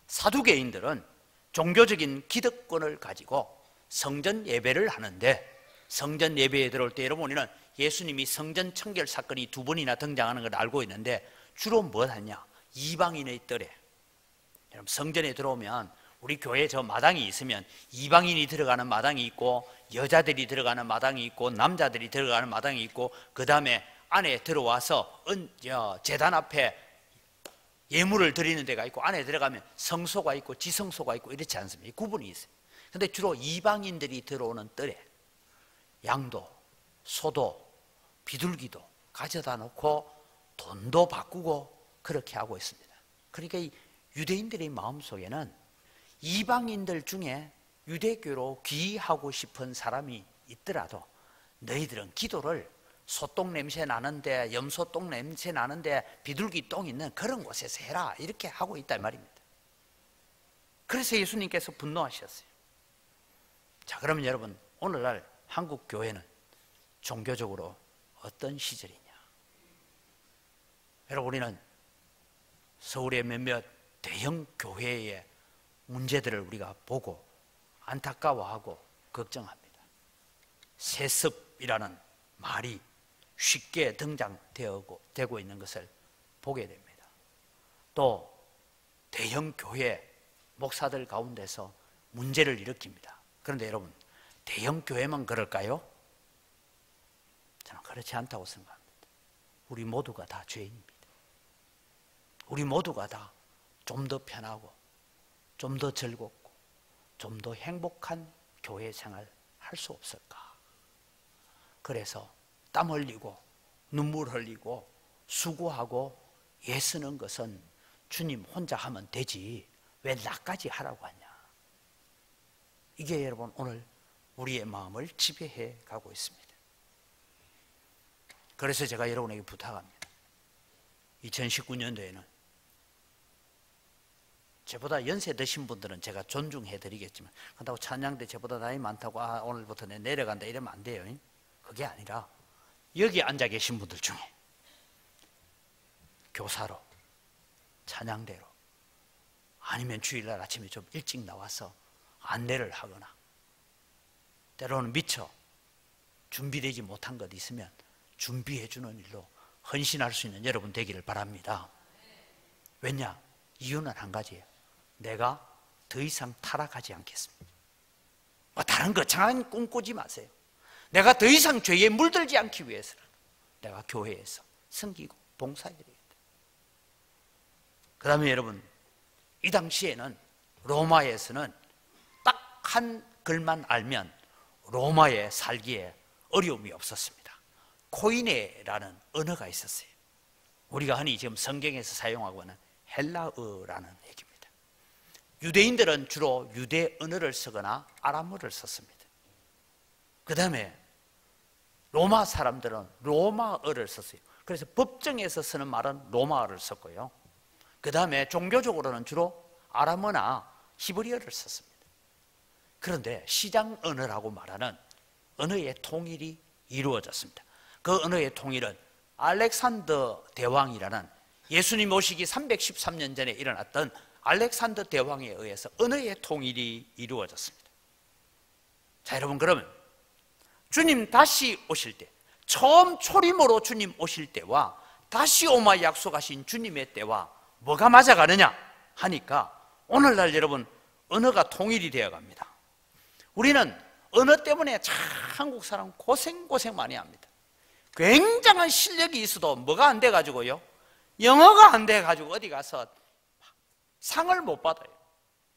사두개인들은 종교적인 기득권을 가지고 성전 예배를 하는데, 성전 예배에 들어올 때 여러분은 예수님이 성전 청결 사건이 2번이나 등장하는 걸 알고 있는데 주로 뭘 하냐? 이방인의 뜰에. 여러분, 성전에 들어오면 우리 교회 저 마당이 있으면 이방인이 들어가는 마당이 있고 여자들이 들어가는 마당이 있고 남자들이 들어가는 마당이 있고, 그 다음에 안에 들어와서 제단 앞에 예물을 드리는 데가 있고, 안에 들어가면 성소가 있고 지성소가 있고 이렇지 않습니까? 구분이 있어요. 근데 주로 이방인들이 들어오는 뜰에 양도, 소도, 비둘기도 가져다 놓고 돈도 바꾸고 그렇게 하고 있습니다. 그러니까 이 유대인들의 마음속에는 이방인들 중에 유대교로 귀의하고 싶은 사람이 있더라도 너희들은 기도를 소똥 냄새 나는데, 염소똥 냄새 나는데 비둘기 똥 있는 그런 곳에서 해라, 이렇게 하고 있단 말입니다. 그래서 예수님께서 분노하셨어요. 자, 그러면 여러분, 오늘날 한국 교회는 종교적으로 어떤 시절이냐? 여러분, 우리는 서울의 몇몇 대형 교회의 문제들을 우리가 보고 안타까워하고 걱정합니다. 세습이라는 말이 쉽게 등장되고 있는 것을 보게 됩니다. 또 대형 교회 목사들 가운데서 문제를 일으킵니다. 그런데 여러분, 대형 교회만 그럴까요? 저는 그렇지 않다고 생각합니다. 우리 모두가 다 죄인입니다. 우리 모두가 다 좀 더 편하고 좀 더 즐겁고 좀 더 행복한 교회 생활 할 수 없을까? 그래서 땀 흘리고 눈물 흘리고 수고하고 애쓰는 것은 주님 혼자 하면 되지 왜 나까지 하라고 하냐? 이게 여러분 오늘 우리의 마음을 지배해 가고 있습니다. 그래서 제가 여러분에게 부탁합니다. 2019년도에는 저보다 연세 드신 분들은 제가 존중해 드리겠지만, 그렇다고 찬양대 저보다 나이 많다고 오늘부터 내려간다 이러면 안 돼요. 그게 아니라 여기 앉아 계신 분들 중에 교사로, 찬양대로, 아니면 주일날 아침에 좀 일찍 나와서 안내를 하거나, 때로는 미처 준비되지 못한 것 있으면 준비해 주는 일로 헌신할 수 있는 여러분 되기를 바랍니다. 왜냐? 이유는 한 가지예요. 내가 더 이상 타락하지 않겠습니다. 다른 거창한 꿈 꾸지 마세요. 내가 더 이상 죄에 물들지 않기 위해서는 내가 교회에서 섬기고 봉사해드리겠다. 그 다음에 여러분, 이 당시에는 로마에서는 딱 한 글만 알면 로마에 살기에 어려움이 없었습니다. 코이네라는 언어가 있었어요. 우리가 흔히 지금 성경에서 사용하고 있는 헬라어라는 얘기입니다. 유대인들은 주로 유대 언어를 쓰거나 아람어를 썼습니다. 그 다음에 로마 사람들은 로마어를 썼어요. 그래서 법정에서 쓰는 말은 로마어를 썼고요. 그 다음에 종교적으로는 주로 아람어나 히브리어를 썼습니다. 그런데 시장 언어라고 말하는 언어의 통일이 이루어졌습니다. 그 언어의 통일은 알렉산더 대왕이라는 예수님 오시기 313년 전에 일어났던 알렉산더 대왕에 의해서 언어의 통일이 이루어졌습니다. 자, 여러분, 그러면 주님 다시 오실 때, 처음 초림으로 주님 오실 때와 다시 오마 약속하신 주님의 때와 뭐가 맞아가느냐 하니까 오늘날 여러분 언어가 통일이 되어 갑니다. 우리는 언어 때문에 참 한국 사람 고생 많이 합니다. 굉장한 실력이 있어도 뭐가 안 돼가지고요, 영어가 안 돼가지고 어디 가서 상을 못 받아요.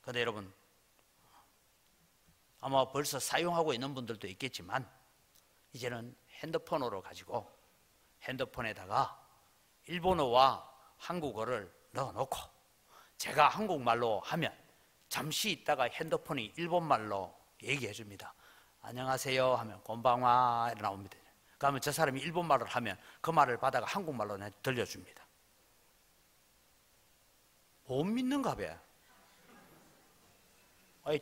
그런데 여러분, 아마 벌써 사용하고 있는 분들도 있겠지만 이제는 핸드폰으로 가지고 핸드폰에다가 일본어와 한국어를 넣어놓고 제가 한국말로 하면 잠시 있다가 핸드폰이 일본말로 얘기해 줍니다. 안녕하세요 하면 곤방와 이렇게 나옵니다. 그러면 저 사람이 일본말을 하면 그 말을 받아가 한국말로 들려줍니다. 못 믿는가 봐.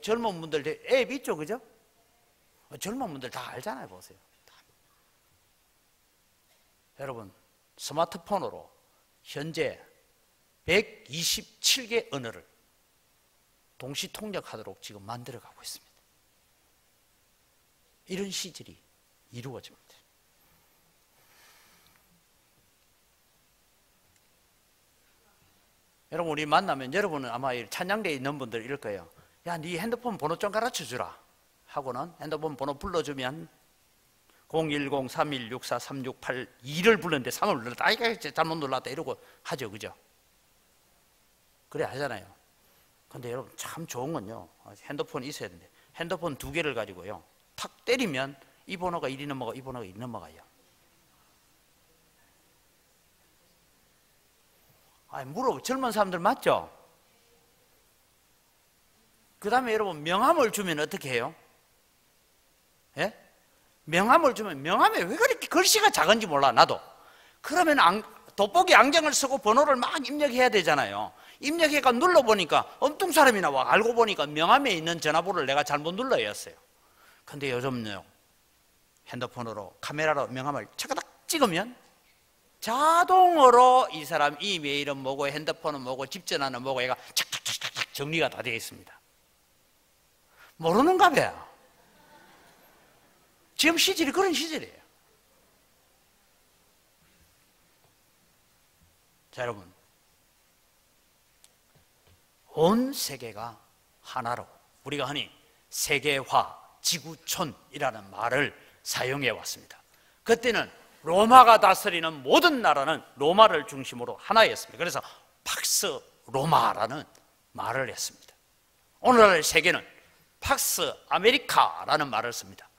젊은 분들 앱 있죠, 그죠? 젊은 분들 다 알잖아요. 보세요. 여러분, 스마트폰으로 현재 127개 언어를 동시 통역하도록 지금 만들어가고 있습니다. 이런 시절이 이루어집니다. 여러분, 우리 만나면 여러분은 아마 찬양대에 있는 분들 이럴 거예요. 야, 네 핸드폰 번호 좀 가르쳐 주라 하고는 핸드폰 번호 불러주면 010-3164-3682를 불렀는데 3을 눌렀다. 아이가 잘못 눌렀다 이러고 하죠, 그죠? 그래 하잖아요. 근데 여러분 참 좋은 건요, 핸드폰이 있어야 되는데 핸드폰 2개를 가지고요 탁 때리면 이 번호가 1이 넘어가, 이 번호가 1이 넘어가요. 물어보, 젊은 사람들 맞죠? 그 다음에 여러분 명함을 주면 어떻게 해요? 예? 명함을 주면 명함에 왜 그렇게 글씨가 작은지 몰라, 나도. 그러면 돋보기 안경을 쓰고 번호를 막 입력해야 되잖아요. 입력해가 눌러보니까 엉뚱 사람이 나와. 알고 보니까 명함에 있는 전화번호를 내가 잘못 눌러였어요. 근데 요즘요, 핸드폰으로 카메라로 명함을 차가닥 찍으면 자동으로 이 사람 이메일은 뭐고 핸드폰은 뭐고 집전화는 뭐고 얘가 착착착착 정리가 다 되어 있습니다. 모르는가 봐요. 지금 시절이 그런 시절이에요. 자, 여러분, 온 세계가 하나로, 우리가 흔히 세계화, 지구촌이라는 말을 사용해 왔습니다. 그때는 로마가 다스리는 모든 나라는 로마를 중심으로 하나였습니다. 그래서 팍스 로마라는 말을 했습니다. 오늘날 세계는 팍스 아메리카라는 말을 씁니다.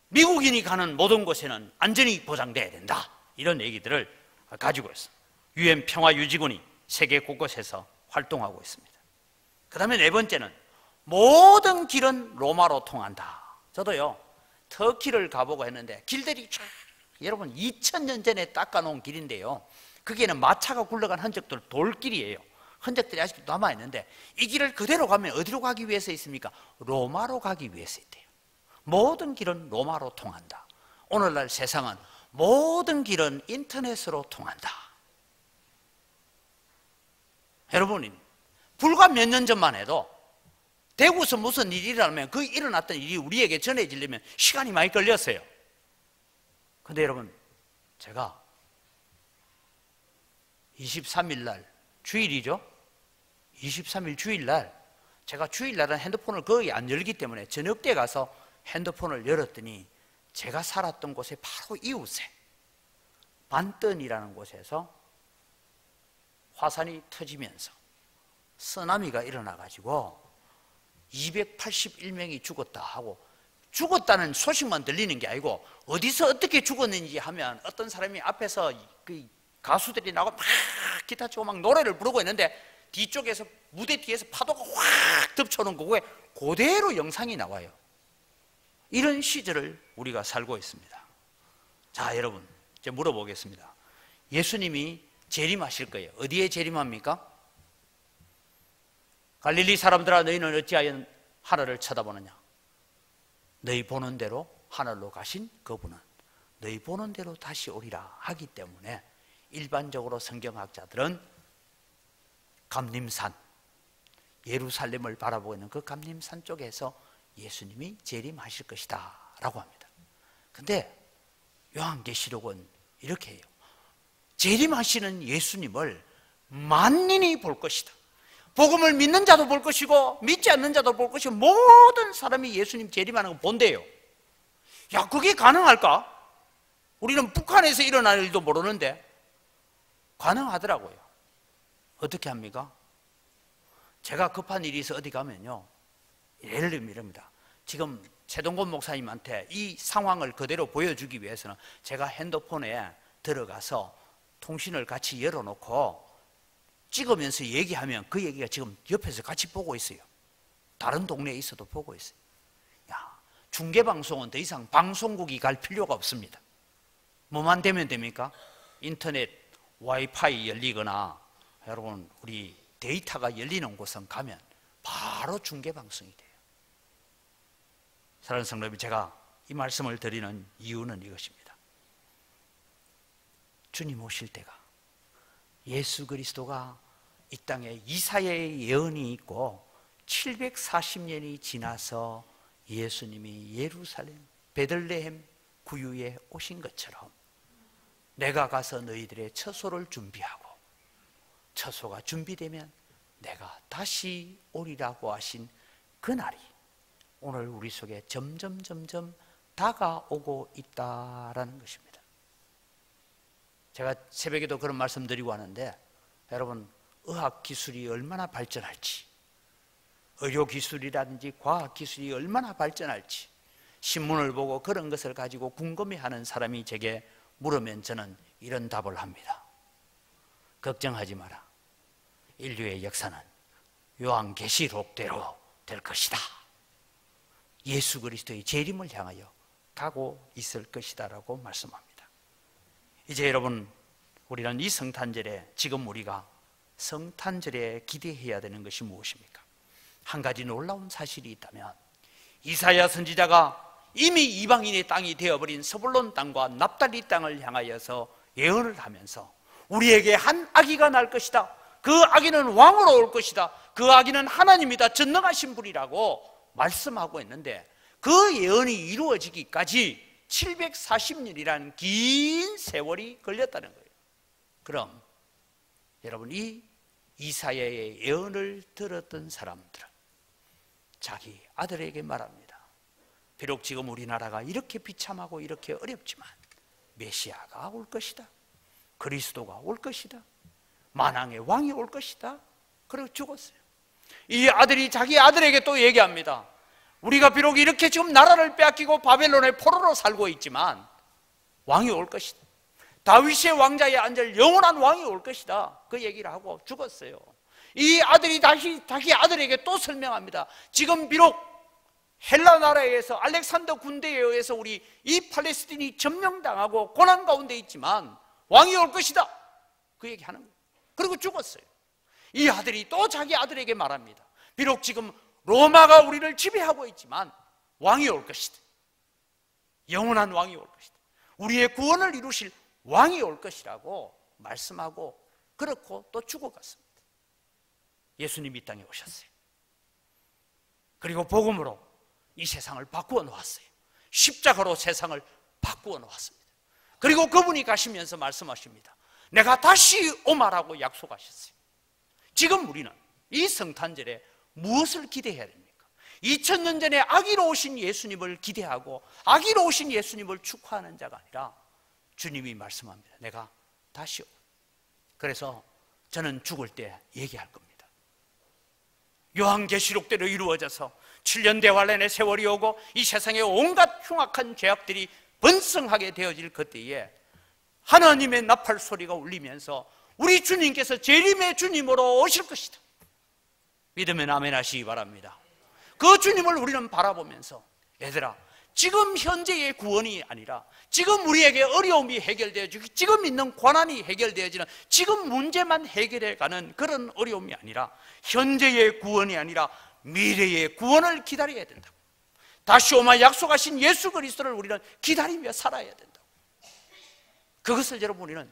미국인이 가는 모든 곳에는 안전이 보장돼야 된다, 이런 얘기들을 가지고 있습니다. UN 평화유지군이 세계 곳곳에서 활동하고 있습니다. 그 다음에 4번째는 모든 길은 로마로 통한다. 저도요 터키를 가보고 했는데 길들이 쫙, 여러분 2000년 전에 닦아놓은 길인데요, 거기에는 마차가 굴러간 흔적들, 돌길이에요. 흔적들이 아직도 남아있는데 이 길을 그대로 가면 어디로 가기 위해서 있습니까? 로마로 가기 위해서 있대요. 모든 길은 로마로 통한다. 오늘날 세상은 모든 길은 인터넷으로 통한다. 여러분, 불과 몇 년 전만 해도 대구에서 무슨 일이 일어나면 그 일어났던 일이 우리에게 전해지려면 시간이 많이 걸렸어요. 근데 여러분, 제가 23일 날 주일이죠? 23일 주일날, 제가 주일날은 핸드폰을 거의 안 열기 때문에 저녁 때 가서 핸드폰을 열었더니 제가 살았던 곳에 바로 이웃에 반던이라는 곳에서 화산이 터지면서 쓰나미가 일어나가지고 281명이 죽었다 하고, 죽었다는 소식만 들리는 게 아니고 어디서 어떻게 죽었는지 하면 어떤 사람이 앞에서 그 가수들이 나오고 막 기타 치고 막 노래를 부르고 있는데 뒤쪽에서, 무대 뒤에서 파도가 확 덮쳐오는 거고에 그대로 영상이 나와요. 이런 시절을 우리가 살고 있습니다. 자, 여러분, 이제 물어보겠습니다. 예수님이 재림하실 거예요. 어디에 재림합니까? 갈릴리 사람들아, 너희는 어찌하여 하늘을 쳐다보느냐? 너희 보는 대로 하늘로 가신 그분은 너희 보는 대로 다시 오리라 하기 때문에 일반적으로 성경학자들은 감림산, 예루살렘을 바라보고 있는 그 감림산 쪽에서 예수님이 재림하실 것이다 라고 합니다. 근데 요한계시록은 이렇게 해요. 재림하시는 예수님을 만인이 볼 것이다. 복음을 믿는 자도 볼 것이고 믿지 않는 자도 볼 것이고 모든 사람이 예수님 재림하는 걸 본대요. 야, 그게 가능할까? 우리는 북한에서 일어날 일도 모르는데 가능하더라고요. 어떻게 합니까? 제가 급한 일이 있어 어디 가면요, 예를 들면 이럽니다. 지금 최동건 목사님한테 이 상황을 그대로 보여주기 위해서는 제가 핸드폰에 들어가서 통신을 같이 열어놓고 찍으면서 얘기하면 그 얘기가 지금 옆에서 같이 보고 있어요. 다른 동네에 있어도 보고 있어요. 야, 중계방송은 더 이상 방송국이 갈 필요가 없습니다. 뭐만 되면 됩니까? 인터넷 와이파이 열리거나 여러분 우리 데이터가 열리는 곳은 가면 바로 중계방송이 돼요. 사랑하는 성도 여러분, 제가 이 말씀을 드리는 이유는 이것입니다. 주님 오실 때가, 예수 그리스도가 이 땅에 이사야의 예언이 있고 740년이 지나서 예수님이 예루살렘 베들레헴 구유에 오신 것처럼 내가 가서 너희들의 처소를 준비하고 처소가 준비되면 내가 다시 오리라고 하신 그 날이 오늘 우리 속에 점점 다가오고 있다라는 것입니다. 제가 새벽에도 그런 말씀 드리고 하는데, 여러분 의학기술이 얼마나 발전할지, 의료기술이라든지 과학기술이 얼마나 발전할지 신문을 보고 그런 것을 가지고 궁금해하는 사람이 제게 물으면 저는 이런 답을 합니다. 걱정하지 마라. 인류의 역사는 요한계시록대로 될 것이다. 예수 그리스도의 재림을 향하여 가고 있을 것이다 라고 말씀합니다. 이제 여러분, 우리는 이 성탄절에, 지금 우리가 성탄절에 기대해야 되는 것이 무엇입니까? 한 가지 놀라운 사실이 있다면, 이사야 선지자가 이미 이방인의 땅이 되어버린 서불론 땅과 납달리 땅을 향하여서 예언을 하면서 우리에게 한 아기가 날 것이다, 그 아기는 왕으로 올 것이다, 그 아기는 하나님이다, 전능하신 분이라고 말씀하고 있는데, 그 예언이 이루어지기까지 740년이라는 긴 세월이 걸렸다는 거예요. 그럼 여러분, 이 이사야의 예언을 들었던 사람들은 자기 아들에게 말합니다. 비록 지금 우리나라가 이렇게 비참하고 이렇게 어렵지만 메시아가 올 것이다, 그리스도가 올 것이다, 만왕의 왕이 올 것이다. 그리고 죽었어요. 이 아들이 자기 아들에게 또 얘기합니다. 우리가 비록 이렇게 지금 나라를 빼앗기고 바벨론의 포로로 살고 있지만 왕이 올 것이다, 다윗의 왕자에 앉을 영원한 왕이 올 것이다. 그 얘기를 하고 죽었어요. 이 아들이 다시 자기 아들에게 또 설명합니다. 지금 비록 헬라 나라에서 알렉산더 군대에 의해서 우리 이 팔레스틴이 점령당하고 고난 가운데 있지만 왕이 올 것이다. 그 얘기하는 거예요. 그리고 죽었어요. 이 아들이 또 자기 아들에게 말합니다. 비록 지금 로마가 우리를 지배하고 있지만 왕이 올 것이다, 영원한 왕이 올 것이다, 우리의 구원을 이루실 왕이 올 것이라고 말씀하고, 그렇고 또 죽어갔습니다. 예수님이 이 땅에 오셨어요. 그리고 복음으로 이 세상을 바꾸어 놓았어요. 십자가로 세상을 바꾸어 놓았습니다. 그리고 그분이 가시면서 말씀하십니다. 내가 다시 오마라고 약속하셨어요. 지금 우리는 이 성탄절에 무엇을 기대해야 됩니까? 2000년 전에 아기로 오신 예수님을 기대하고 아기로 오신 예수님을 축하하는 자가 아니라 주님이 말씀합니다. 내가 다시 오. 그래서 저는 죽을 때 얘기할 겁니다. 요한계시록대로 이루어져서 7년 대환란의 세월이 오고 이 세상에 온갖 흉악한 죄악들이 번성하게 되어질 그때에 하나님의 나팔 소리가 울리면서 우리 주님께서 재림의 주님으로 오실 것이다. 믿으면 아멘 하시기 바랍니다. 그 주님을 우리는 바라보면서, 얘들아, 지금 현재의 구원이 아니라 지금 우리에게 어려움이 해결되어지고 지금 있는 고난이 해결되어지는 지금 문제만 해결해가는 그런 어려움이 아니라 현재의 구원이 아니라 미래의 구원을 기다려야 된다고. 다시 오마 약속하신 예수 그리스도를 우리는 기다리며 살아야 된다고. 그것을 여러분 우리는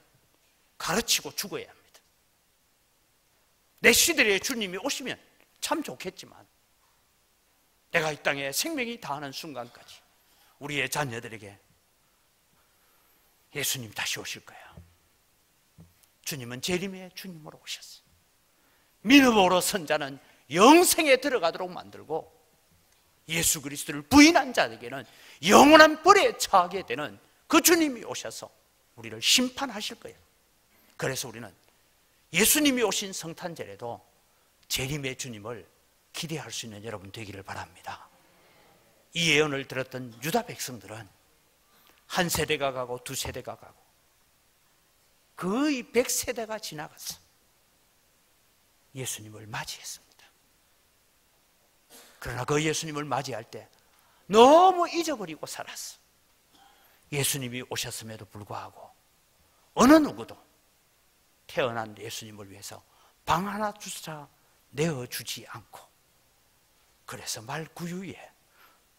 가르치고 죽어야 합니다. 내 시대에 주님이 오시면 참 좋겠지만 내가 이 땅에 생명이 다하는 순간까지 우리의 자녀들에게 예수님 다시 오실 거야. 주님은 재림의 주님으로 오셨어요. 믿음으로 선 자는 영생에 들어가도록 만들고 예수 그리스도를 부인한 자에게는 영원한 벌에 처하게 되는 그 주님이 오셔서 우리를 심판하실 거예요. 그래서 우리는 예수님이 오신 성탄절에도 재림의 주님을 기대할 수 있는 여러분 되기를 바랍니다. 이 예언을 들었던 유다 백성들은 한 세대가 가고 두 세대가 가고 거의 100세대가 지나갔어. 예수님을 맞이했습니다. 그러나 그 예수님을 맞이할 때 너무 잊어버리고 살았어. 예수님이 오셨음에도 불구하고 어느 누구도 태어난 예수님을 위해서 방 하나 주차 내어주지 않고, 그래서 말구유에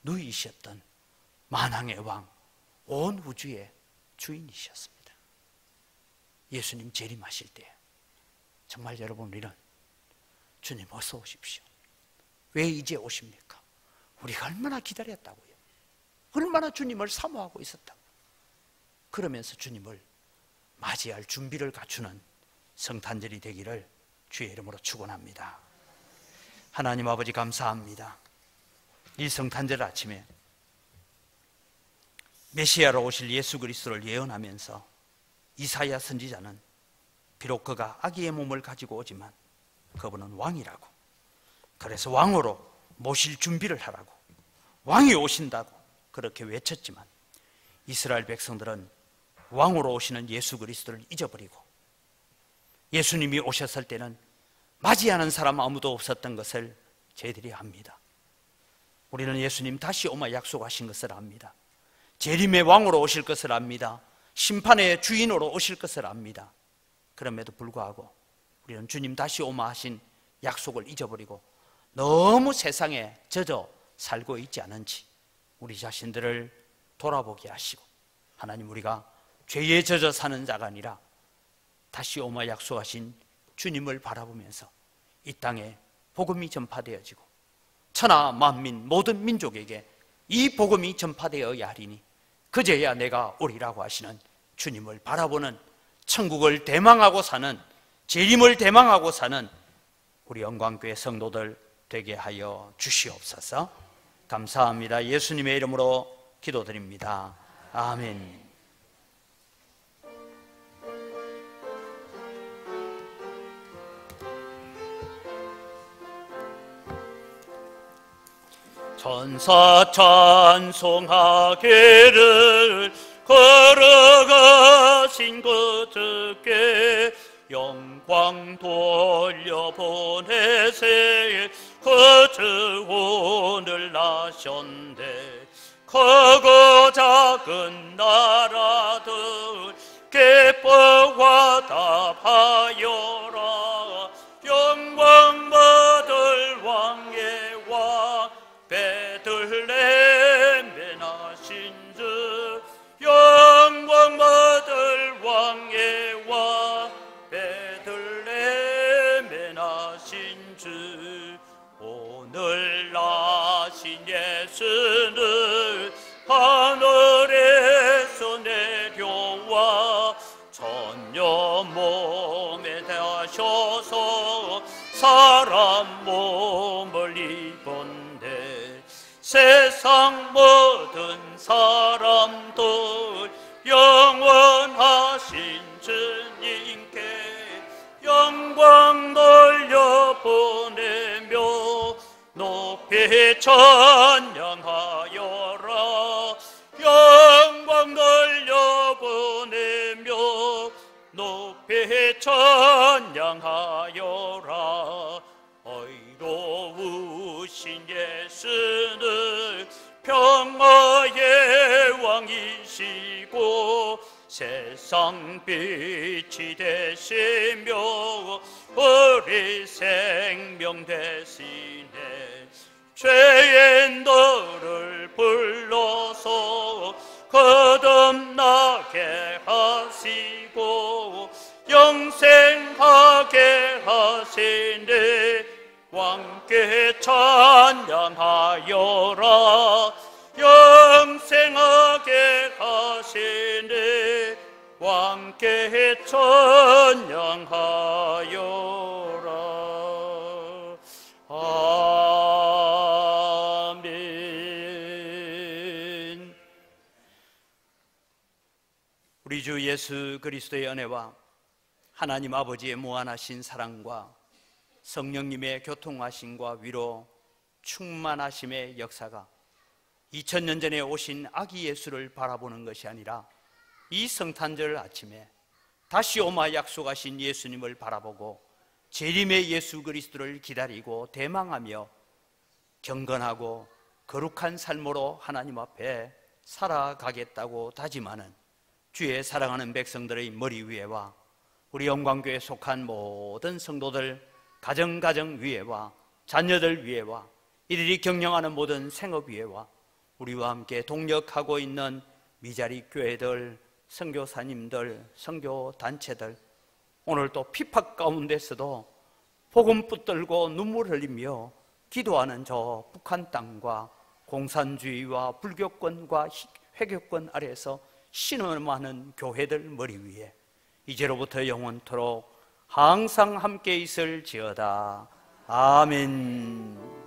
누이셨던 만왕의 왕, 온 우주의 주인이셨습니다. 예수님 재림하실 때 정말 여러분, 우리는 주님 어서 오십시오, 왜 이제 오십니까? 우리가 얼마나 기다렸다고요. 얼마나 주님을 사모하고 있었다고. 그러면서 주님을 맞이할 준비를 갖추는 성탄절이 되기를 주의 이름으로 축원합니다. 하나님 아버지, 감사합니다. 이 성탄절 아침에 메시아로 오실 예수 그리스도를 예언하면서 이사야 선지자는 비록 그가 아기의 몸을 가지고 오지만 그분은 왕이라고, 그래서 왕으로 모실 준비를 하라고, 왕이 오신다고 그렇게 외쳤지만 이스라엘 백성들은 왕으로 오시는 예수 그리스도를 잊어버리고 예수님이 오셨을 때는 맞이하는 사람 아무도 없었던 것을 저희들이 압니다. 우리는 예수님 다시 오마 약속하신 것을 압니다. 재림의 왕으로 오실 것을 압니다. 심판의 주인으로 오실 것을 압니다. 그럼에도 불구하고 우리는 주님 다시 오마 하신 약속을 잊어버리고 너무 세상에 젖어 살고 있지 않은지 우리 자신들을 돌아보게 하시고, 하나님, 우리가 죄에 젖어 사는 자가 아니라 다시 오마 약속하신 주님을 바라보면서 이 땅에 복음이 전파되어지고 천하 만민 모든 민족에게 이 복음이 전파되어야 하리니 그제야 내가 오리라고 하시는 주님을 바라보는, 천국을 대망하고 사는, 재림을 대망하고 사는 우리 영광교회 성도들 되게 하여 주시옵소서. 감사합니다. 예수님의 이름으로 기도드립니다. 아멘. 천사 찬송하기를 걸어가신 그 주께 영광 돌려보내세. 그 주 오늘 나셨네. 크고 작은 나라들 기뻐 화답하여라. 영광 받을 왕의 왕 베들레헴에 나신 주. 영광 받을 왕의 왕 베들레헴에 나신 주. 오늘 나신 예수는 하늘에서 내려와 전혀 몸에 대하셔서 사람 몸을 입었네. 세상 모든 사람들 영원하신 주님께 영광 돌려보내며 높이 찬양하여라. 영광 돌려보내며 높이 찬양하여라. 의로우신 예수는 평화의 왕이시고 세상 빛이 되시며 우리 생명 되시네. 죄의 너를 불러서 거듭나게 하시고 영생하게 하시네. 왕께 찬양하여라. 영생하게 하시네. 왕께 찬양하여라. 아멘. 우리 주 예수 그리스도의 은혜와 하나님 아버지의 무한하신 사랑과 성령님의 교통하심과 위로 충만하심의 역사가 2000년 전에 오신 아기 예수를 바라보는 것이 아니라 이 성탄절 아침에 다시 오마 약속하신 예수님을 바라보고 재림의 예수 그리스도를 기다리고 대망하며 경건하고 거룩한 삶으로 하나님 앞에 살아가겠다고 다짐하는 주의 사랑하는 백성들의 머리 위에와 우리 영광교회에 속한 모든 성도들 가정 위에와 자녀들 위에와 이들이 경영하는 모든 생업 위에와 우리와 함께 동력하고 있는 미자리 교회들, 선교사님들, 선교단체들, 오늘 또 핍박 가운데서도 복음 붙들고 눈물 흘리며 기도하는 저 북한 땅과 공산주의와 불교권과 회교권 아래에서 신음하는 교회들 머리 위에 이제로부터 영원토록 항상 함께 있을지어다. 아멘.